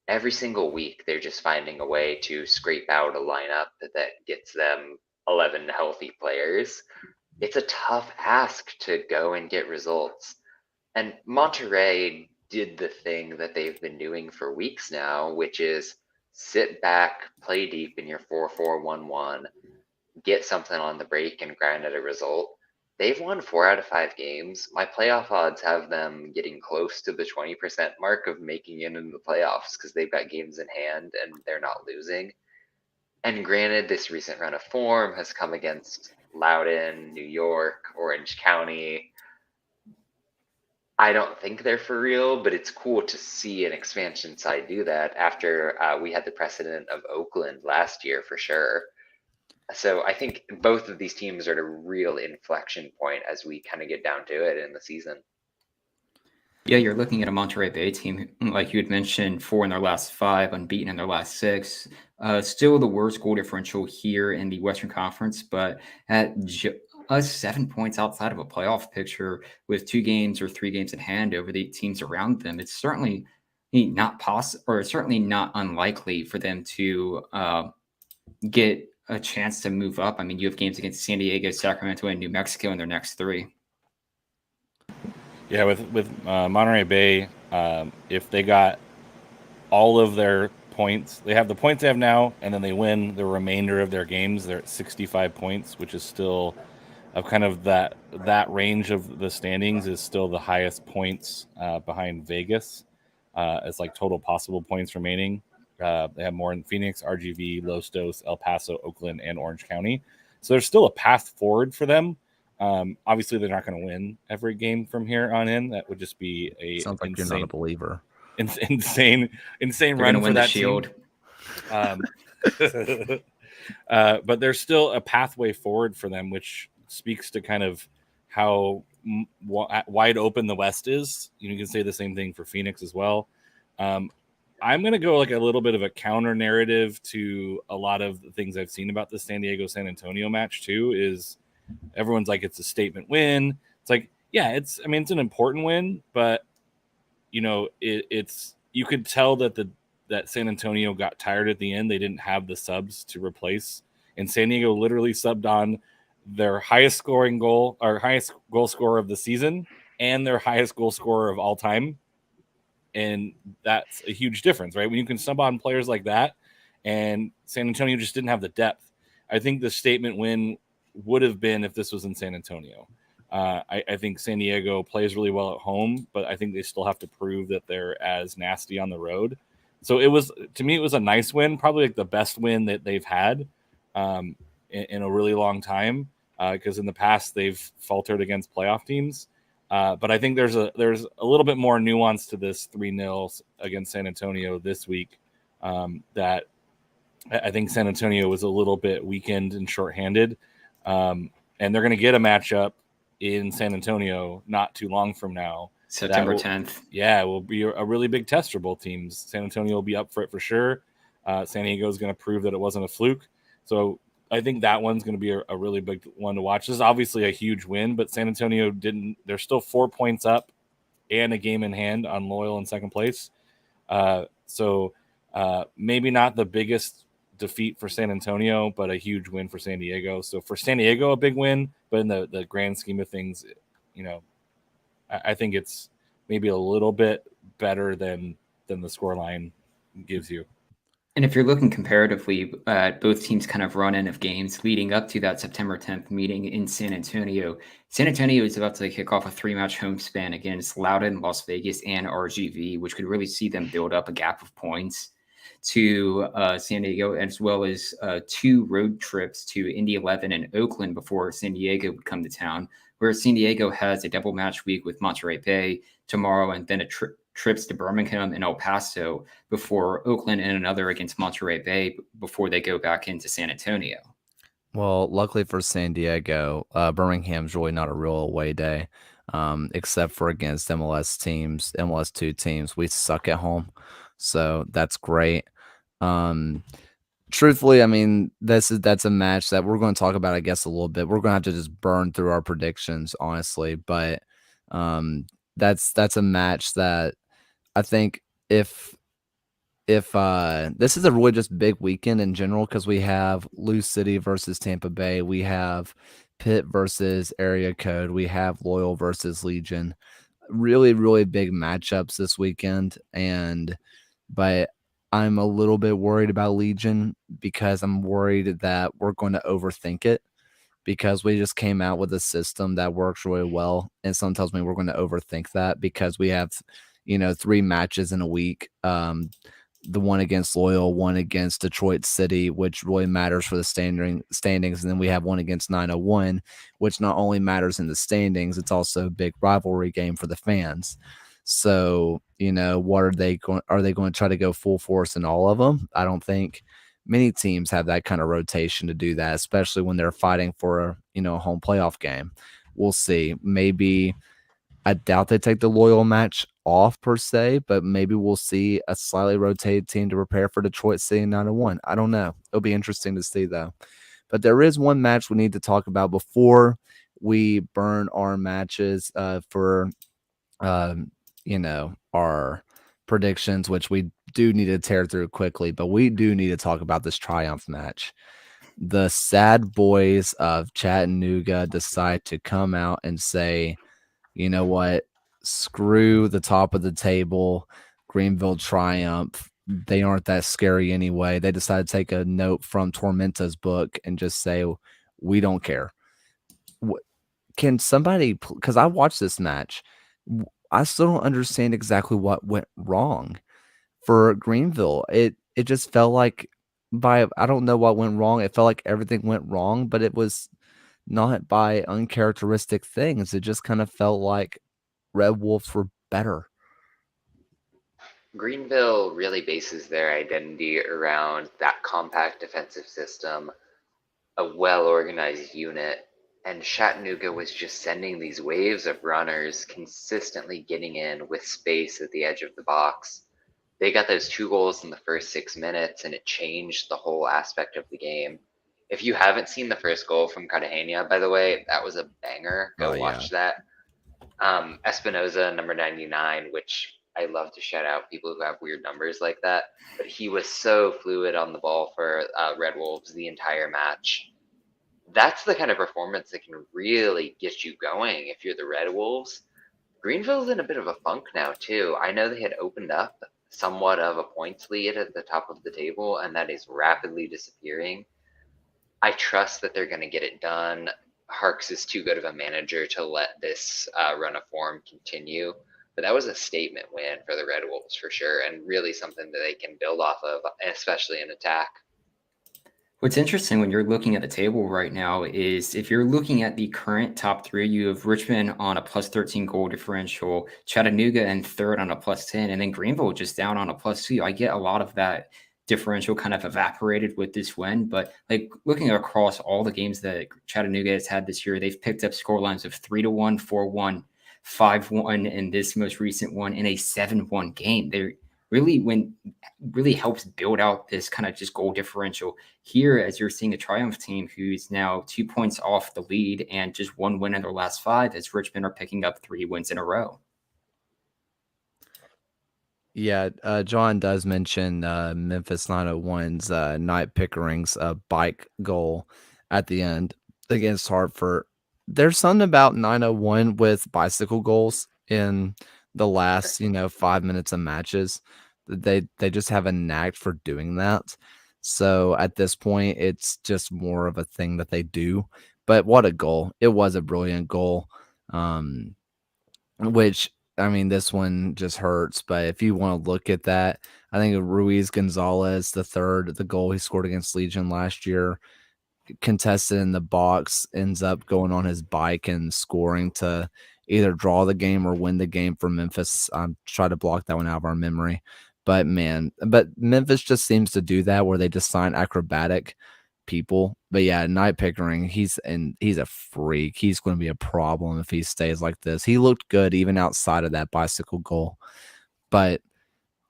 Every single week, they're just finding a way to scrape out a lineup that gets them 11 healthy players. It's a tough ask to go and get results. And Monterrey did the thing that they've been doing for weeks now, which is sit back, play deep in your 4-4-1-1, get something on the break and grind at a result. They've won 4 out of 5 games. My playoff odds have them getting close to the 20% mark of making it into the playoffs because they've got games in hand and they're not losing. And granted, this recent run of form has come against Loudoun, New York, Orange County. I don't think they're for real, but it's cool to see an expansion side do that after we had the precedent of Oakland last year for sure. So I think both of these teams are at a real inflection point as we kind of get down to it in the season. Yeah, you're looking at a Monterey Bay team, like you had mentioned, 4 in their last 5, unbeaten in their last 6. Still the worst goal differential here in the Western Conference, but at just 7 points outside of a playoff picture with 2 games or 3 games in hand over the teams around them. It's certainly not possible, or certainly not unlikely for them to get a chance to move up. I mean, you have games against San Diego, Sacramento, and New Mexico in their next 3. Yeah, with Monterey Bay, if they got all of their points, they have the points they have now, and then they win the remainder of their games, they're at 65 points, which is still of kind of that range of the standings is still the highest points behind Vegas as like total possible points remaining. They have more in Phoenix, RGV, Los Dos, El Paso, Oakland, and Orange County. So there's still a path forward for them. Obviously, they're not going to win every game from here on in. That would just be a Sounds like insane, you're not a believer. insane They're run going to for win the that Shield. team. But there's still a pathway forward for them, which speaks to kind of how wide open the West is. You can say the same thing for Phoenix as well. I'm going to go like a little bit of a counter narrative to a lot of the things I've seen about the San Diego-San Antonio match too, is everyone's like, it's a statement win. It's like, yeah, it's an important win, but it's, you could tell that that San Antonio got tired at the end. They didn't have the subs to replace, and San Diego literally subbed on their highest scoring goal, or highest goal scorer of the season, and their highest goal scorer of all time. And that's a huge difference, right? When you can sub on players like that, and San Antonio just didn't have the depth. I think the statement win would have been if this was in San Antonio. I think San Diego plays really well at home, but I think they still have to prove that they're as nasty on the road. So to me, it was a nice win, probably like the best win that they've had in a really long time, because in the past they've faltered against playoff teams. But I think there's a little bit more nuance to this 3-0 against San Antonio this week, that I think San Antonio was a little bit weakened and shorthanded, and they're going to get a matchup in San Antonio not too long from now. September 10th. Yeah, it will be a really big test for both teams. San Antonio will be up for it for sure. San Diego is going to prove that it wasn't a fluke. So I think that one's going to be a really big one to watch. This is obviously a huge win, but San Antonio didn't. They're still 4 points up and a game in hand on Loyal in second place. So maybe not the biggest defeat for San Antonio, but a huge win for San Diego. So for San Diego, a big win, but in the grand scheme of things, I think it's maybe a little bit better than the scoreline gives you. And if you're looking comparatively at both teams' kind of run-in of games leading up to that September 10th meeting in San Antonio is about to kick off a 3-match home span against Loudoun, Las Vegas, and RGV, which could really see them build up a gap of points to San Diego, as well as 2 road trips to Indy 11 and Oakland before San Diego would come to town, where San Diego has a double match week with Monterey Bay tomorrow, and then a trips to Birmingham and El Paso before Oakland, and another against Monterey Bay before they go back into San Antonio. Well, luckily for San Diego, Birmingham's really not a real away day, except for against MLS2 teams. We suck at home, so that's great. truthfully, I mean, that's a match that we're going to talk about, I guess, a little bit. We're going to have to just burn through our predictions, honestly. But um, that's a match that I think if this is a really just big weekend in general because we have Lou City versus Tampa Bay, we have Pitt versus Area Code, we have Loyal versus Legion. Really, really big matchups this weekend, but I'm a little bit worried about Legion because I'm worried that we're going to overthink it because we just came out with a system that works really well, and someone tells me we're going to overthink that because we have, 3 matches in a week. The one against Loyal, one against Detroit City, which really matters for the standings, and then we have one against 901, which not only matters in the standings, it's also a big rivalry game for the fans. So, what are they going? Are they going to try to go full force in all of them? I don't think many teams have that kind of rotation to do that, especially when they're fighting for a home playoff game. We'll see. Maybe I doubt they take the Loyal match off per se, but maybe we'll see a slightly rotated team to prepare for Detroit City 901. I don't know. It'll be interesting to see though. But there is one match we need to talk about before we burn our matches for our predictions, which we do need to tear through quickly, but we do need to talk about this Triumph match. The sad boys of Chattanooga decide to come out and say, you know what? Screw the top of the table, Greenville Triumph. They aren't that scary anyway. They decided to take a note from Tormenta's book and just say, we don't care. Can somebody, because I watched this match, I still don't understand exactly what went wrong for Greenville. It just felt like I don't know what went wrong. It felt like everything went wrong, but it was not by uncharacteristic things. It just kind of felt like Red Wolves were better. Greenville really bases their identity around that compact defensive system, a well-organized unit, and Chattanooga was just sending these waves of runners consistently getting in with space at the edge of the box. They got those 2 goals in the first 6 minutes, and it changed the whole aspect of the game. If you haven't seen the first goal from Cartagena, by the way, that was a banger. Go watch that. Espinoza, number 99, which I love to shout out people who have weird numbers like that, but he was so fluid on the ball for Red Wolves the entire match. That's the kind of performance that can really get you going if you're the Red Wolves. Greenville's in a bit of a funk now, too. I know they had opened up somewhat of a points lead at the top of the table, and that is rapidly disappearing. I trust that they're going to get it done. Harks is too good of a manager to let this run of form continue. But that was a statement win for the Red Wolves for sure, and really something that they can build off of, especially in attack. What's interesting when you're looking at the table right now is if you're looking at the current top 3, you have Richmond on a plus 13 goal differential, Chattanooga in third on a plus 10, and then Greenville just down on a plus 2. I get a lot of that differential kind of evaporated with this win, but like looking across all the games that Chattanooga has had this year, they've picked up scorelines of 3-1, 4-1, 5-1, and this most recent one in a 7-1 game. They're really helps build out this kind of just goal differential here as you're seeing a Triumph team who's now 2 points off the lead and just 1 win in their last 5 as Richmond are picking up 3 wins in a row. Yeah, John does mention Memphis 901's Knight Pickering's bike goal at the end against Hartford. There's something about 901 with bicycle goals in the last, 5 minutes of matches. They just have a knack for doing that. So at this point, it's just more of a thing that they do. But what a goal. It was a brilliant goal. Which, I mean, this one just hurts. But if you want to look at that, I think Ruiz Gonzalez, the goal he scored against Legion last year, contested in the box, ends up going on his bike and scoring to either draw the game or win the game for Memphis. I'm trying to block that one out of our memory. But Memphis just seems to do that where they just sign acrobatic people. But yeah, Knight Pickering, he's a freak. He's going to be a problem if he stays like this. He looked good even outside of that bicycle goal. But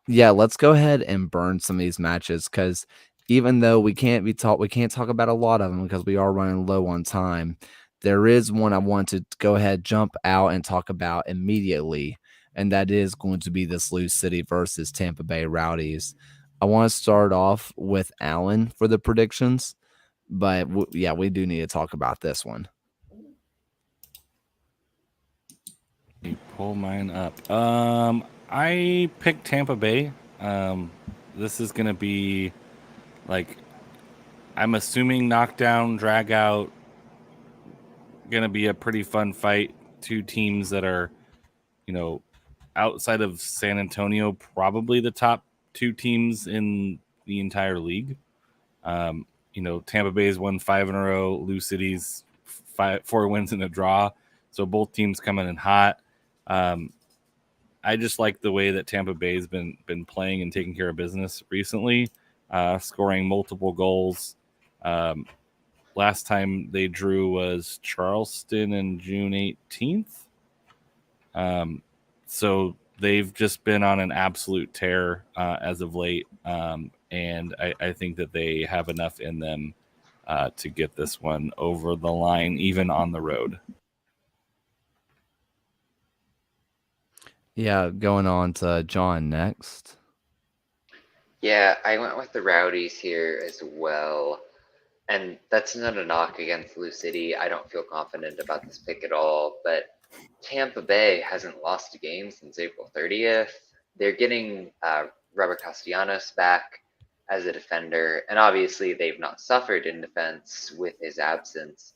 yeah, let's go ahead and burn some of these matches because even though we can't talk about a lot of them because we are running low on time. There is one I want to go ahead, jump out and talk about immediately, and that is going to be this Lou City versus Tampa Bay Rowdies. I want to start off with Allen for the predictions, but yeah, we do need to talk about this one. You pull mine up. I picked Tampa Bay. This is gonna be like, I'm assuming knockdown, drag out. Gonna be a pretty fun fight. Two teams that are, outside of San Antonio, probably the top two teams in the entire league. Tampa Bay's won 5 in a row. Lou City's 4 wins and a draw. So both teams coming in hot. I just like the way that Tampa Bay's been playing and taking care of business recently, scoring multiple goals. Last time they drew was Charleston in June 18th. So they've just been on an absolute tear as of late. And I think that they have enough in them to get this one over the line, even on the road. Yeah, going on to John next. Yeah, I went with the Rowdies here as well. And that's not a knock against Lou City. I don't feel confident about this pick at all. But Tampa Bay hasn't lost a game since April 30th. They're getting Robert Castellanos back as a defender. And obviously, they've not suffered in defense with his absence.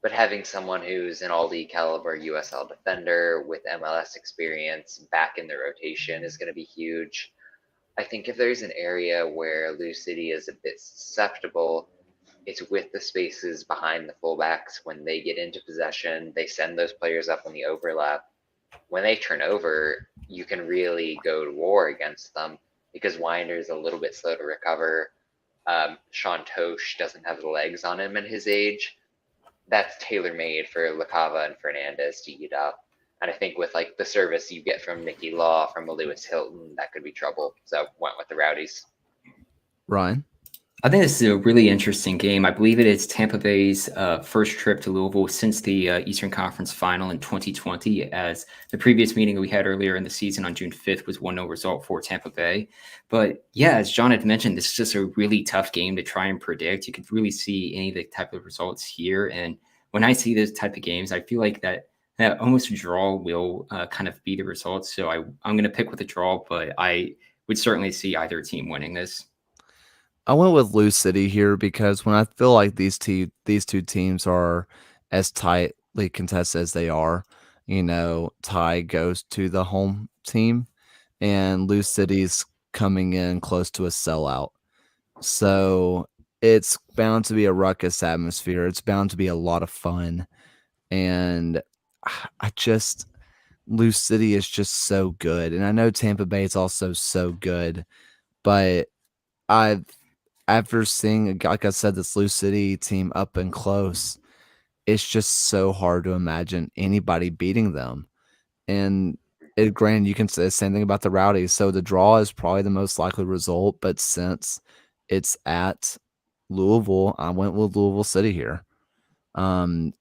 But having someone who's an all-league caliber USL defender with MLS experience back in the rotation is going to be huge. I think if there's an area where Lou City is a bit susceptible, it's with the spaces behind the fullbacks. When they get into possession, they send those players up on the overlap. When they turn over, you can really go to war against them because Winder's a little bit slow to recover. Sean Tosh doesn't have the legs on him at his age. That's tailor-made for LaCava and Fernandez to eat up. And I think with like the service you get from Nicky Law, from a Lewis Hilton, that could be trouble. So went with the Rowdies. Ryan? I think this is a really interesting game. I believe it is Tampa Bay's first trip to Louisville since the Eastern Conference Final in 2020, as the previous meeting we had earlier in the season on June 5th was 1-0 result for Tampa Bay. But yeah, as John had mentioned, this is just a really tough game to try and predict. You could really see any of the type of results here. And when I see those type of games, I feel like that almost a draw will kind of be the result. So I'm going to pick with a draw, but I would certainly see either team winning this. I went with Lou City here because when I feel like these two teams are as tightly contested as they are, tie goes to the home team, and Lou City's coming in close to a sellout. So it's bound to be a ruckus atmosphere. It's bound to be a lot of fun. And Lou City is just so good. And I know Tampa Bay is also so good, but after seeing, like I said, this Lou City team up and close, it's just so hard to imagine anybody beating them. And granted, you can say the same thing about the Rowdies. So the draw is probably the most likely result, but since it's at Louisville, I went with Louisville City here.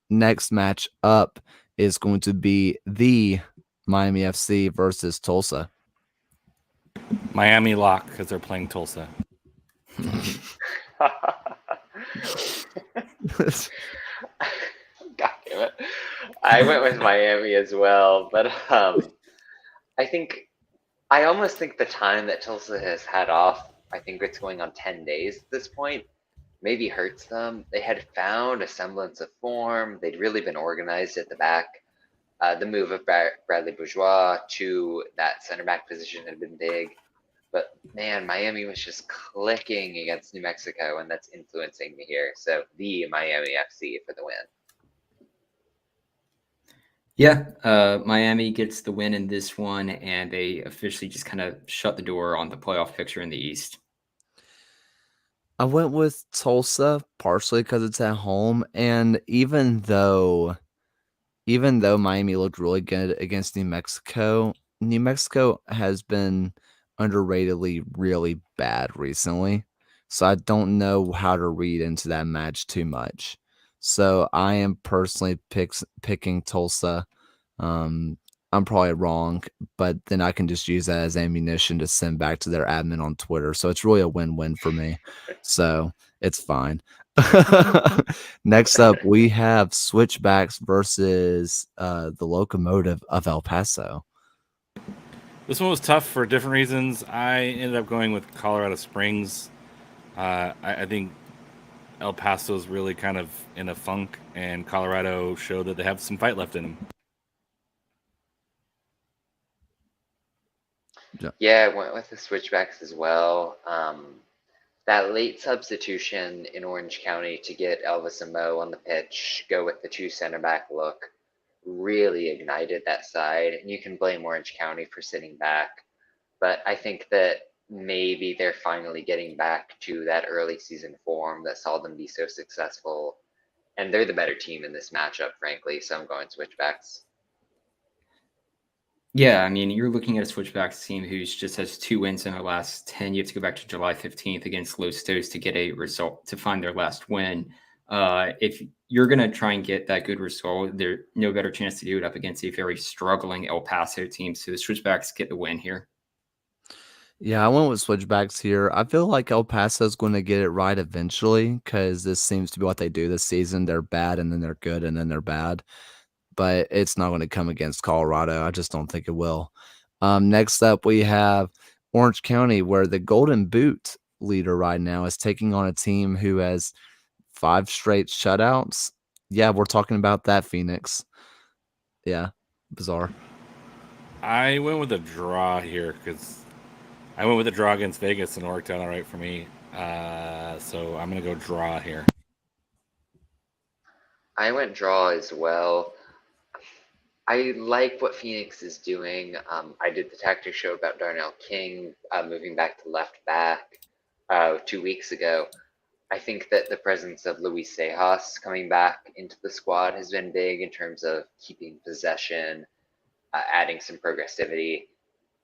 Next match up is going to be the Miami FC versus Tulsa. Miami lock because they're playing Tulsa. God damn it. I went with Miami as well, but I almost think the time that Tulsa has had off, I think it's going on 10 days at this point, maybe hurts them. They had found a semblance of form. They'd really been organized at the back. The move of Bradley Bourgeois to that center back position had been big. But man, Miami was just clicking against New Mexico, and that's influencing me here. So the Miami FC for the win. Yeah, Miami gets the win in this one, and they officially just kind of shut the door on the playoff picture in the East. I went with Tulsa partially because it's at home, and even though Miami looked really good against New Mexico has been underratedly really bad recently. So I don't know how to read into that match too much. So I am personally picking Tulsa. Um, I'm probably wrong, but then I can just use that as ammunition to send back to their admin on Twitter. So it's really a win-win for me. So it's fine. Next up, we have Switchbacks versus the Locomotive of El Paso. This one was tough for different reasons. I ended up going with Colorado Springs. I think El Paso's really kind of in a funk, and Colorado showed that they have some fight left in them. Yeah, I went with the switchbacks as well. That late substitution in Orange County to get Elvis and Mo on the pitch, go with the two center back look, really ignited that side. And you can blame Orange County for sitting back, but I think that maybe they're finally getting back to that early season form that saw them be so successful. And they're the better team in this matchup, frankly. So I'm going switchbacks. Yeah, I mean, you're looking at a Switchbacks team who's just has 2 wins in their last 10. You have to go back to July 15th against Los Tos to get a result, to find their last win. If you're going to try and get that good result, there's no better chance to do it up against a very struggling El Paso team. So the Switchbacks get the win here. Yeah, I went with switchbacks here. I feel like El Paso's going to get it right eventually because this seems to be what they do this season. They're bad and then they're good and then they're bad. But it's not going to come against Colorado. I just don't think it will. Next up, we have Orange County, where the Golden Boot leader right now is taking on a team who has 5 straight shutouts. Yeah, we're talking about that Phoenix. Yeah, bizarre. I went with a draw here because I went with a draw against Vegas and it worked out all right for me. So I'm going to go draw here. I went draw as well. I like what Phoenix is doing. I did the tactics show about Darnell King moving back to left back 2 weeks ago. I think that the presence of Luis Sejas coming back into the squad has been big in terms of keeping possession, adding some progressivity.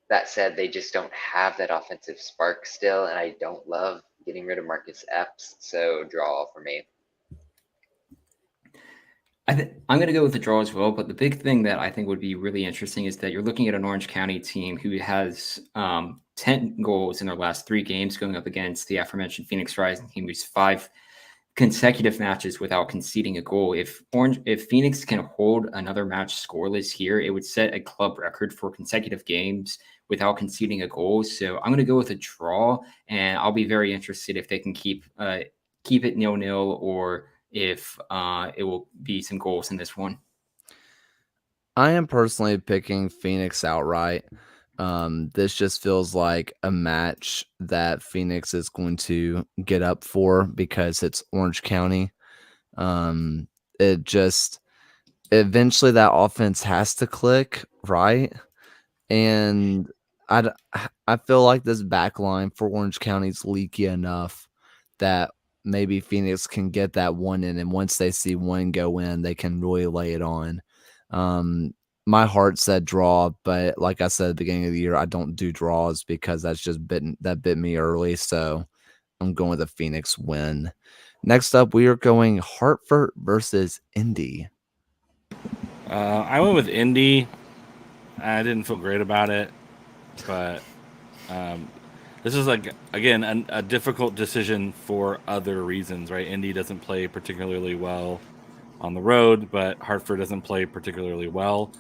That said, they just don't have that offensive spark still, and I don't love getting rid of Marcus Epps, so draw for me. I'm going to go with the draw as well, but the big thing that I think would be really interesting is that you're looking at an Orange County team who has 10 goals in their last 3 games going up against the aforementioned Phoenix Rising team, who's 5 consecutive matches without conceding a goal. If Phoenix can hold another match scoreless here, it would set a club record for consecutive games without conceding a goal. So I'm going to go with a draw, and I'll be very interested if they can keep it 0-0 or if it will be some goals in this one. I am personally picking Phoenix outright. This just feels like a match that Phoenix is going to get up for because it's Orange County. It just eventually that offense has to click, right? And I feel like this back line for Orange County is leaky enough that maybe Phoenix can get that one in, and once they see one go in, they can really lay it on. My heart said draw, but like I said at the beginning of the year, I don't do draws because that's just bit me early. So I'm going with a Phoenix win. Next up, we are going Hartford versus Indy. I went with Indy. I didn't feel great about it, but this is like again a difficult decision for other reasons, right? Indy doesn't play particularly well on the road, but Hartford doesn't play particularly well.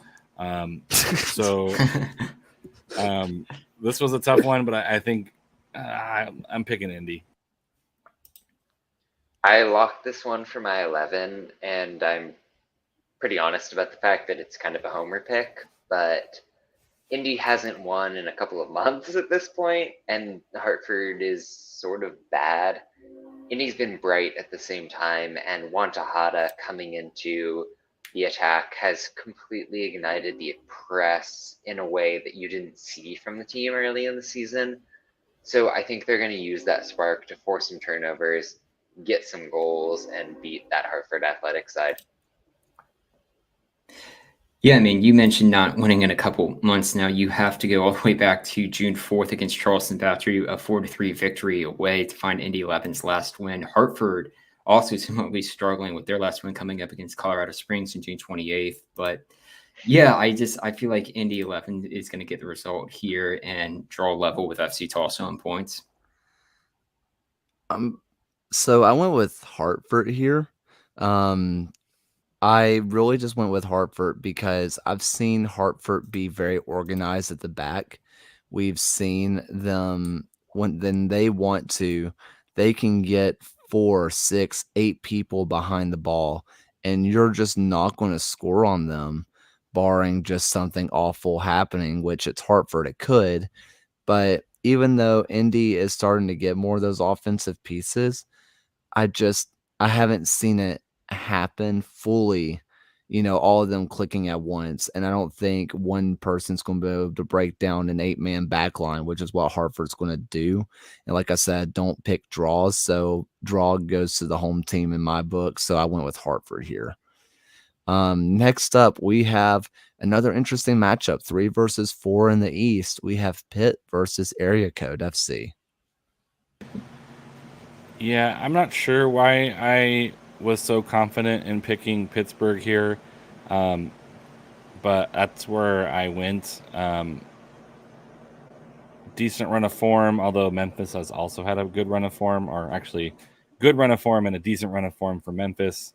So this was a tough one, but I think I'm picking Indy. I locked this one for my 11, and I'm pretty honest about the fact that it's kind of a homer pick, but Indy hasn't won in a couple of months at this point, and Hartford is sort of bad. Indy's been bright at the same time, and Wantahata coming into the attack has completely ignited the press in a way that you didn't see from the team early in the season. So I think they're going to use that spark to force some turnovers, get some goals, and beat that Hartford athletic side. Yeah, I mean, you mentioned not winning in a couple months now. You have to go all the way back to June 4th against Charleston after a 4-3 victory away to find Indy 11's last win. Hartford also similarly struggling with their last win coming up against Colorado Springs on June 28th. But yeah, I feel like Indy 11 is going to get the result here and draw level with FC Tulsa on points. So I went with Hartford here. I really just went with Hartford because I've seen Hartford be very organized at the back. We've seen them when they want to, they can get 4, 6, 8 people behind the ball, and you're just not going to score on them, barring just something awful happening, which it's Hartford, it could. But even though Indy is starting to get more of those offensive pieces, I just I haven't seen it happen fully, all of them clicking at once, and I don't think one person's gonna be able to break down an 8-man back line, which is what Hartford's gonna do, and like I said, don't pick draws, so draw goes to the home team in my book, so I went with Hartford here. Next up, we have another interesting matchup, 3 versus 4 in the East. We have Pitt versus Area Code FC. Yeah, I'm not sure why I was so confident in picking Pittsburgh here, but that's where I went. Decent run of form, although Memphis has also had a good run of form, or actually good run of form and a decent run of form for Memphis.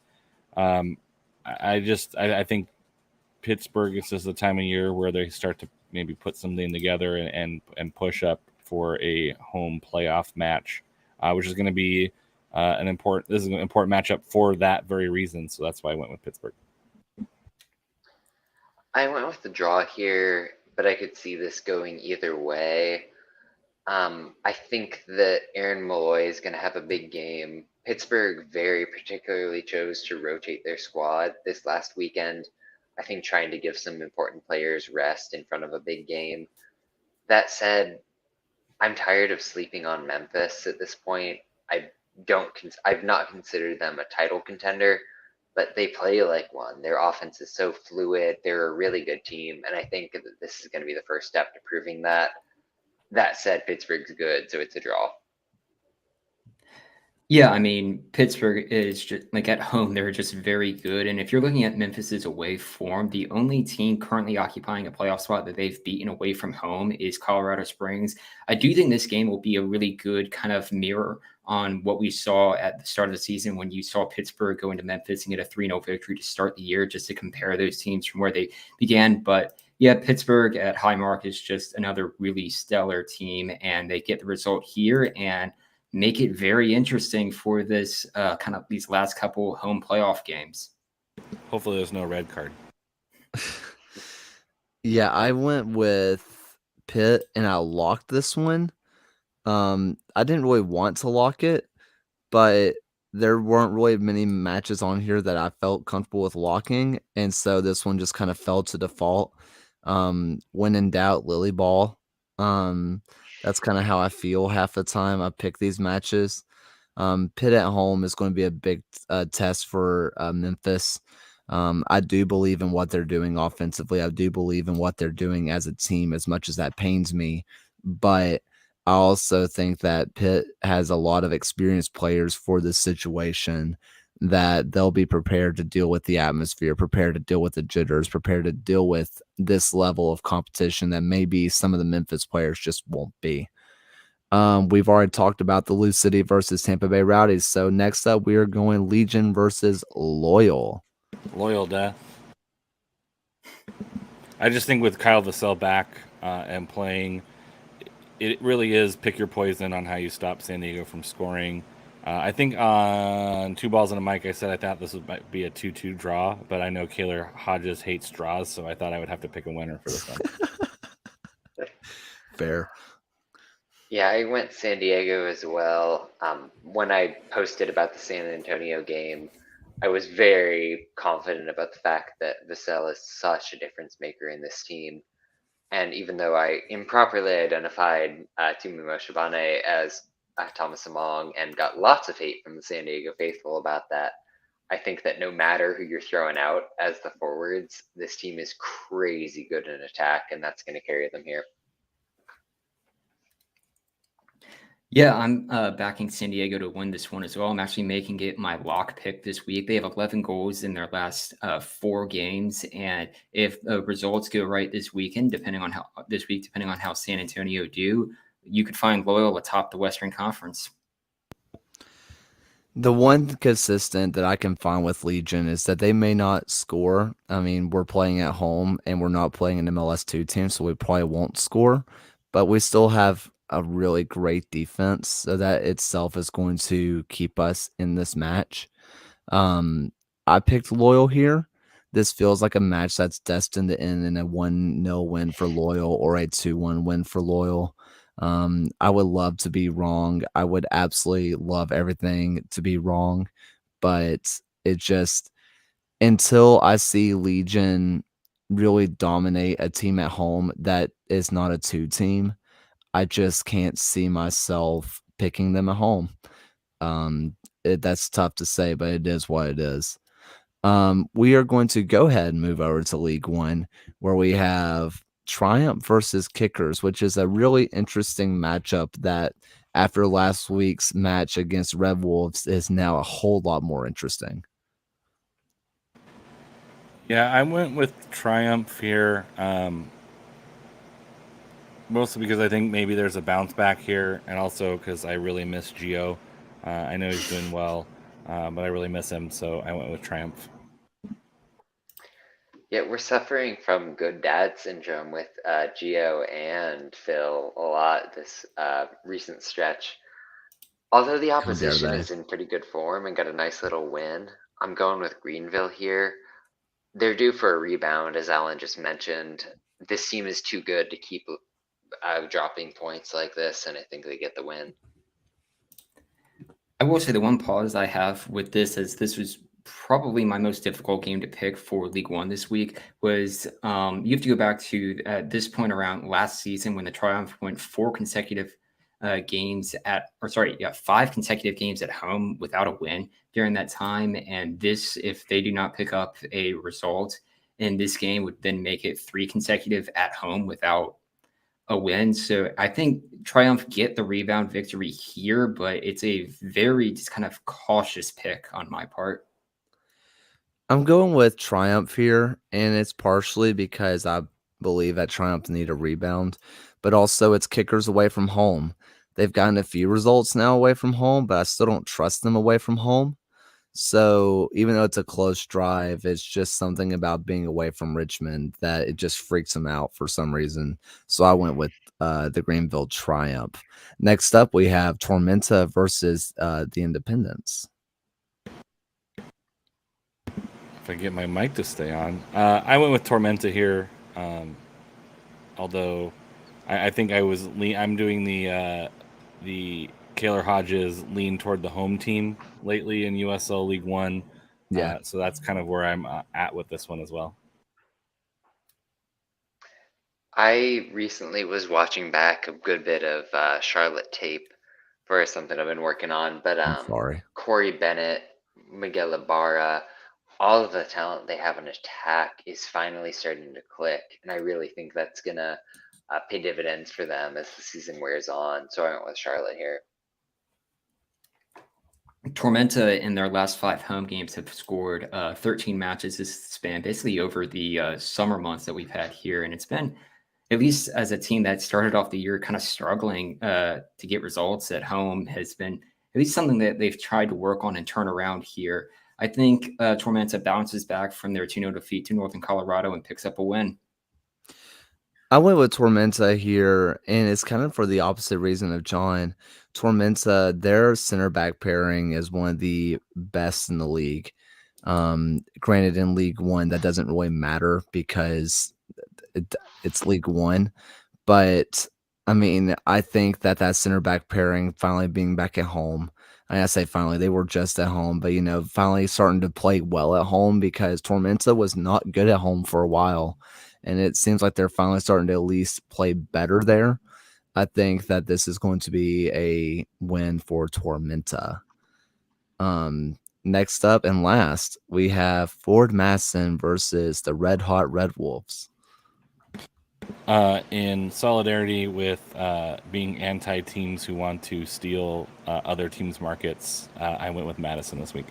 I think Pittsburgh is just the time of year where they start to maybe put something together and push up for a home playoff match, which is going to be an important matchup for that very reason. So that's why I went with Pittsburgh. I went with the draw here, but I could see this going either way. I think that Aaron Malloy is going to have a big game. Pittsburgh very particularly chose to rotate their squad this last weekend. I think trying to give some important players rest in front of a big game. That said, I'm tired of sleeping on Memphis at this point. I've not considered them a title contender, but they play like one. Their offense is so fluid. They're a really good team, and I think that this is going to be the first step to proving that. That said, Pittsburgh's good, so it's a draw. Yeah, I mean, Pittsburgh is just like at home, they're just very good. And if you're looking at Memphis's away form, the only team currently occupying a playoff spot that they've beaten away from home is Colorado Springs. I do think this game will be a really good kind of mirror on what we saw at the start of the season when you saw Pittsburgh go into Memphis and get a 3-0 victory to start the year, just to compare those teams from where they began. But yeah, Pittsburgh at Highmark is just another really stellar team, and they get the result here and make it very interesting for this kind of these last couple home playoff games. Hopefully there's no red card. Yeah, I went with Pitt and I locked this one. I didn't really want to lock it, but there weren't really many matches on here that I felt comfortable with locking, and so this one just kind of fell to default. When in doubt, Lily Ball. That's kind of how I feel half the time I pick these matches. Pitt at home is going to be a big test for Memphis. I do believe in what they're doing offensively. I do believe in what they're doing as a team, as much as that pains me. But I also think that Pitt has a lot of experienced players for this situation, that they'll be prepared to deal with the atmosphere, prepared to deal with the jitters, prepared to deal with this level of competition that maybe some of the Memphis players just won't be. We've already talked about the Lou City versus Tampa Bay Rowdies. So next up, we are going Legion versus Loyal. Loyal death. I just think with Kyle Vassell back and playing, it really is pick your poison on how you stop San Diego from scoring. I think on 2 balls and a mic, I said I thought this might be a 2-2 draw, but I know Kaylor Hodges hates draws, so I thought I would have to pick a winner for this one. Fair. Yeah, I went San Diego as well. When I posted about the San Antonio game, I was very confident about the fact that Vassell is such a difference maker in this team. And even though I improperly identified Timu Shabane as Thomas Among and got lots of hate from the San Diego faithful about that, I think that no matter who you're throwing out as the forwards, this team is crazy good in attack, and that's going to carry them here. Yeah, I'm backing San Diego to win this one as well. I'm actually making it my lock pick this week. They have 11 goals in their last 4 games, and if the results go right this weekend, depending on how San Antonio do, you could find Loyal atop the Western Conference. The one consistent that I can find with Legion is that they may not score. I mean, we're playing at home and we're not playing an MLS2 team, so we probably won't score, but we still have a really great defense, so that itself is going to keep us in this match. Um, I picked Loyal here. This feels like a match that's destined to end in a 1-0 win for Loyal or a 2-1 win for Loyal. I would love to be wrong. I would absolutely love everything to be wrong, but it just until I see Legion really dominate a team at home that is not a 2 team, I just can't see myself picking them at home. That's tough to say, but it is what it is. We are going to go ahead and move over to League One, where we have Triumph versus Kickers, which is a really interesting matchup that after last week's match against Red Wolves is now a whole lot more interesting. Yeah, I went with Triumph here, mostly because I think maybe there's a bounce back here, and also because I really miss Gio. I know he's doing well, but I really miss him, so I went with Triumph. Yeah, we're suffering from good dad syndrome with Gio and Phil a lot this recent stretch. Although the How dare opposition they? is in pretty good form and got a nice little win, I'm going with Greenville here. They're due for a rebound, as Alan just mentioned. This team is too good to keep dropping points like this, and I think they get the win. I will say the one pause I have with this is this was probably my most difficult game to pick for League One this week was you have to go back to at this point around last season when the Triumph went 4 consecutive games at 5 consecutive games at home without a win during that time. And this, if they do not pick up a result in this game, would then make it 3 consecutive at home without a win. So I think Triumph get the rebound victory here, but it's a very just kind of cautious pick on my part. I'm going with Triumph here, and it's partially because I believe that Triumph need a rebound, but also it's Kickers away from home. They've gotten a few results now away from home, but I still don't trust them away from home. So even though it's a close drive, it's just something about being away from Richmond that it just freaks them out for some reason. So I went with the Greenville Triumph. Next up, we have Tormenta versus the Independents. If I get my mic to stay on, I went with Tormenta here. Although I think I'm doing the Kaylor Hodges lean toward the home team lately in USL League One. Yeah. So that's kind of where I'm at with this one as well. I recently was watching back a good bit of Charlotte tape for something I've been working on, but I'm sorry. Corey Bennett, Miguel Ibarra, all of the talent they have in attack is finally starting to click, and I really think that's gonna pay dividends for them as the season wears on. So I went with Charlotte here. Tormenta in their last 5 home games have scored 13 matches this span, basically over the summer months that we've had here. And it's been, at least as a team that started off the year kind of struggling to get results at home, has been at least something that they've tried to work on and turn around here. I think Tormenta bounces back from their 2-0 defeat to Northern Colorado and picks up a win. I went with Tormenta here, and it's kind of for the opposite reason of John. Tormenta, their center back pairing is one of the best in the league. Granted, in League One, that doesn't really matter because it's League One. But, I mean, I think that center back pairing finally being back at home, I say finally, they were just at home, but, finally starting to play well at home because Tormenta was not good at home for a while. And it seems like they're finally starting to at least play better there. I think that this is going to be a win for Tormenta. next up and last, we have Ford Madison versus the Red Hot Red Wolves. In solidarity with being anti-teams who want to steal other teams' markets, I went with Madison this week.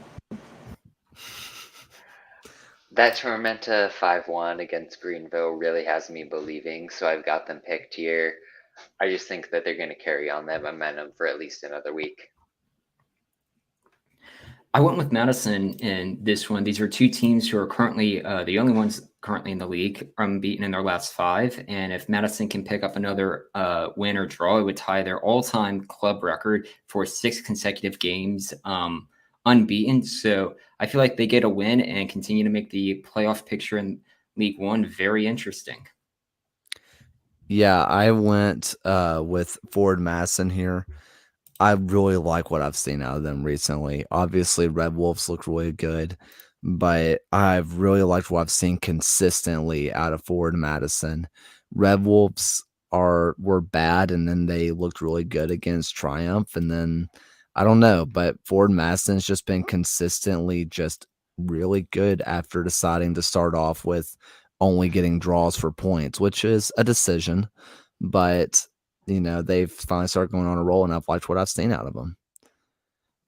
That Tormenta 5-1 against Greenville really has me believing, so I've got them picked here. I just think that they're going to carry on that momentum for at least another week. I went with Madison in this one. These are two teams who are currently the only ones currently in the league, unbeaten in their last 5. And if Madison can pick up another win or draw, it would tie their all-time club record for 6 consecutive games unbeaten. So I feel like they get a win and continue to make the playoff picture in League One very interesting. Yeah, I went with Ford Madison here. I really like what I've seen out of them recently. Obviously, Red Wolves look really good, but I've really liked what I've seen consistently out of Ford Madison. Red Wolves were bad, and then they looked really good against Triumph, and then I don't know, but Ford Madison's just been consistently just really good after deciding to start off with only getting draws for points, which is a decision, but they've finally started going on a roll, and I've liked what I've seen out of them.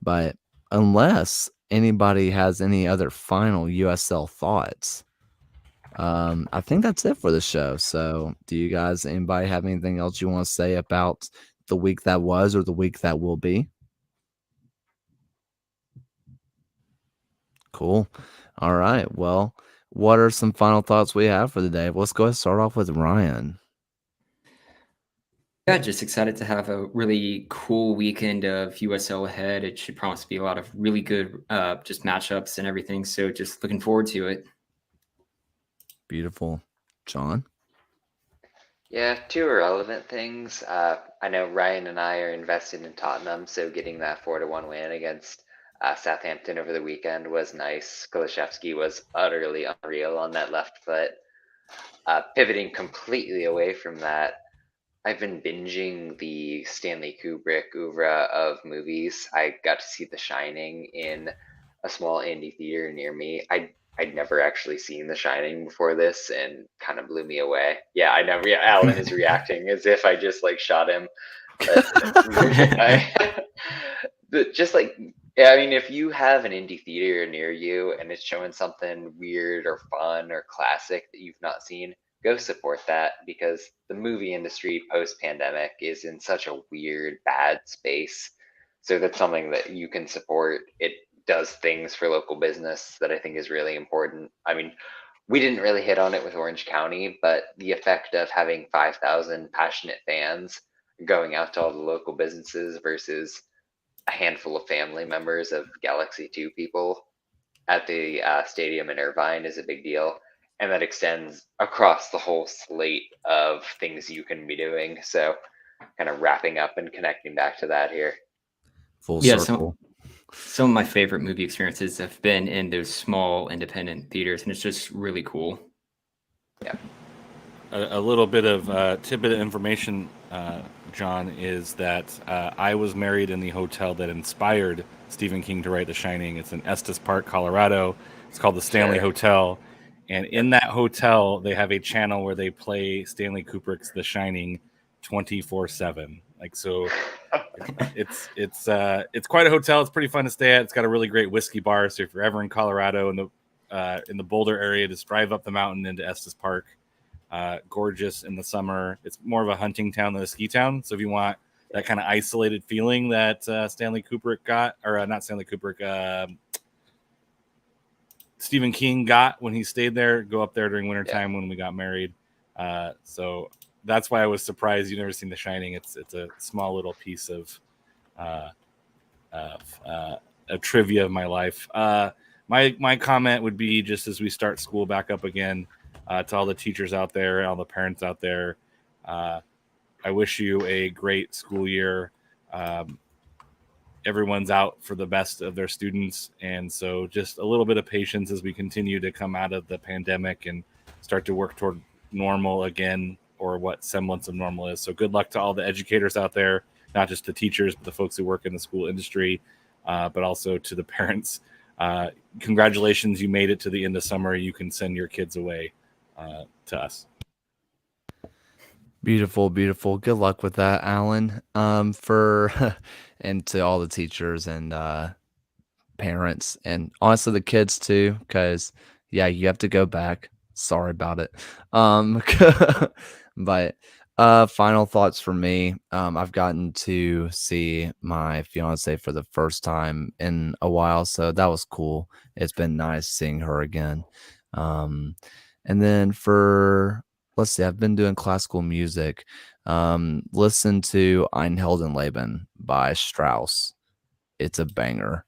But unless anybody has any other final USL thoughts, I think that's it for the show. So do you guys, anybody have anything else you want to say about the week that was or the week that will be? Cool. All right. Well, what are some final thoughts we have for the day? Let's go ahead and start off with Ryan. Yeah, just excited to have a really cool weekend of USL ahead. It should promise to be a lot of really good just matchups and everything. So just looking forward to it. Beautiful. John? Yeah, 2 irrelevant things. I know Ryan and I are invested in Tottenham, so getting that 4-1 win against Southampton over the weekend was nice. Kulishevsky was utterly unreal on that left foot. Pivoting completely away from that, I've been binging the Stanley Kubrick oeuvre of movies. I got to see The Shining in a small indie theater near me. I'd never actually seen The Shining before this, and kind of blew me away. Yeah, I never. Yeah, Alan is reacting as if I just shot him. But just yeah, I mean, if you have an indie theater near you and it's showing something weird or fun or classic that you've not seen, go support that, because the movie industry post-pandemic is in such a weird, bad space. So that's something that you can support. It does things for local business that I think is really important. I mean, we didn't really hit on it with Orange County, but the effect of having 5,000 passionate fans going out to all the local businesses versus a handful of family members of Galaxy 2 people at the stadium in Irvine is a big deal. And that extends across the whole slate of things you can be doing. So kind of wrapping up and connecting back to that here. Full circle. Some of my favorite movie experiences have been in those small independent theaters, and it's just really cool. Yeah. A little bit of tidbit of information, John, is that I was married in the hotel that inspired Stephen King to write The Shining. It's in Estes Park, Colorado. It's called the Stanley Hotel. And in that hotel, they have a channel where they play Stanley Kubrick's The Shining 24/7. So it's quite a hotel. It's pretty fun to stay at. It's got a really great whiskey bar. So if you're ever in Colorado in the Boulder area, just drive up the mountain into Estes Park. Gorgeous in the summer. It's more of a hunting town than a ski town. So if you want that kind of isolated feeling that Stanley Kubrick got, or not Stanley Kubrick, Stephen King got when he stayed there, go up there during wintertime when we got married. So that's why I was surprised you've never seen The Shining. It's a small little piece of a trivia of my life. My comment would be, just as we start school back up again, to all the teachers out there, all the parents out there, I wish you a great school year. Everyone's out for the best of their students, and so just a little bit of patience as we continue to come out of the pandemic and start to work toward normal again, or what semblance of normal is. So good luck to all the educators out there, not just the teachers, but the folks who work in the school industry, but also to the parents. congratulations, you made it to the end of summer. You can send your kids away to us. Beautiful, beautiful. Good luck with that, Alan. And to all the teachers and parents, and honestly the kids too, because yeah, you have to go back. Sorry about it. But final thoughts for me. I've gotten to see my fiance for the first time in a while, so that was cool. It's been nice seeing her again. And then for let's see, I've been doing classical music. Listen to Einheld Leben by Strauss. It's a banger.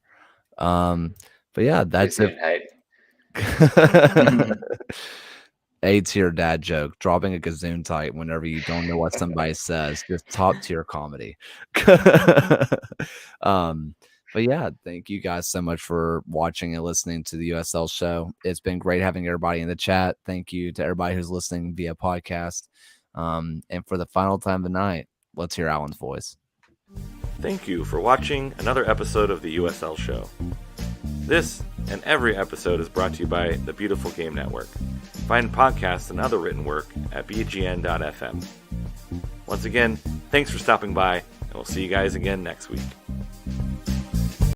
But yeah, that's it. A tier dad joke, dropping a gazoon tight whenever you don't know what somebody says, just top tier comedy. But yeah, thank you guys so much for watching and listening to the USL show. It's been great having everybody in the chat. Thank you to everybody who's listening via podcast. And for the final time tonight, let's hear Alan's voice. Thank you for watching another episode of the USL show. This and every episode is brought to you by the Beautiful Game Network. Find podcasts and other written work at bgn.fm. Once again, thanks for stopping by, and we'll see you guys again next week.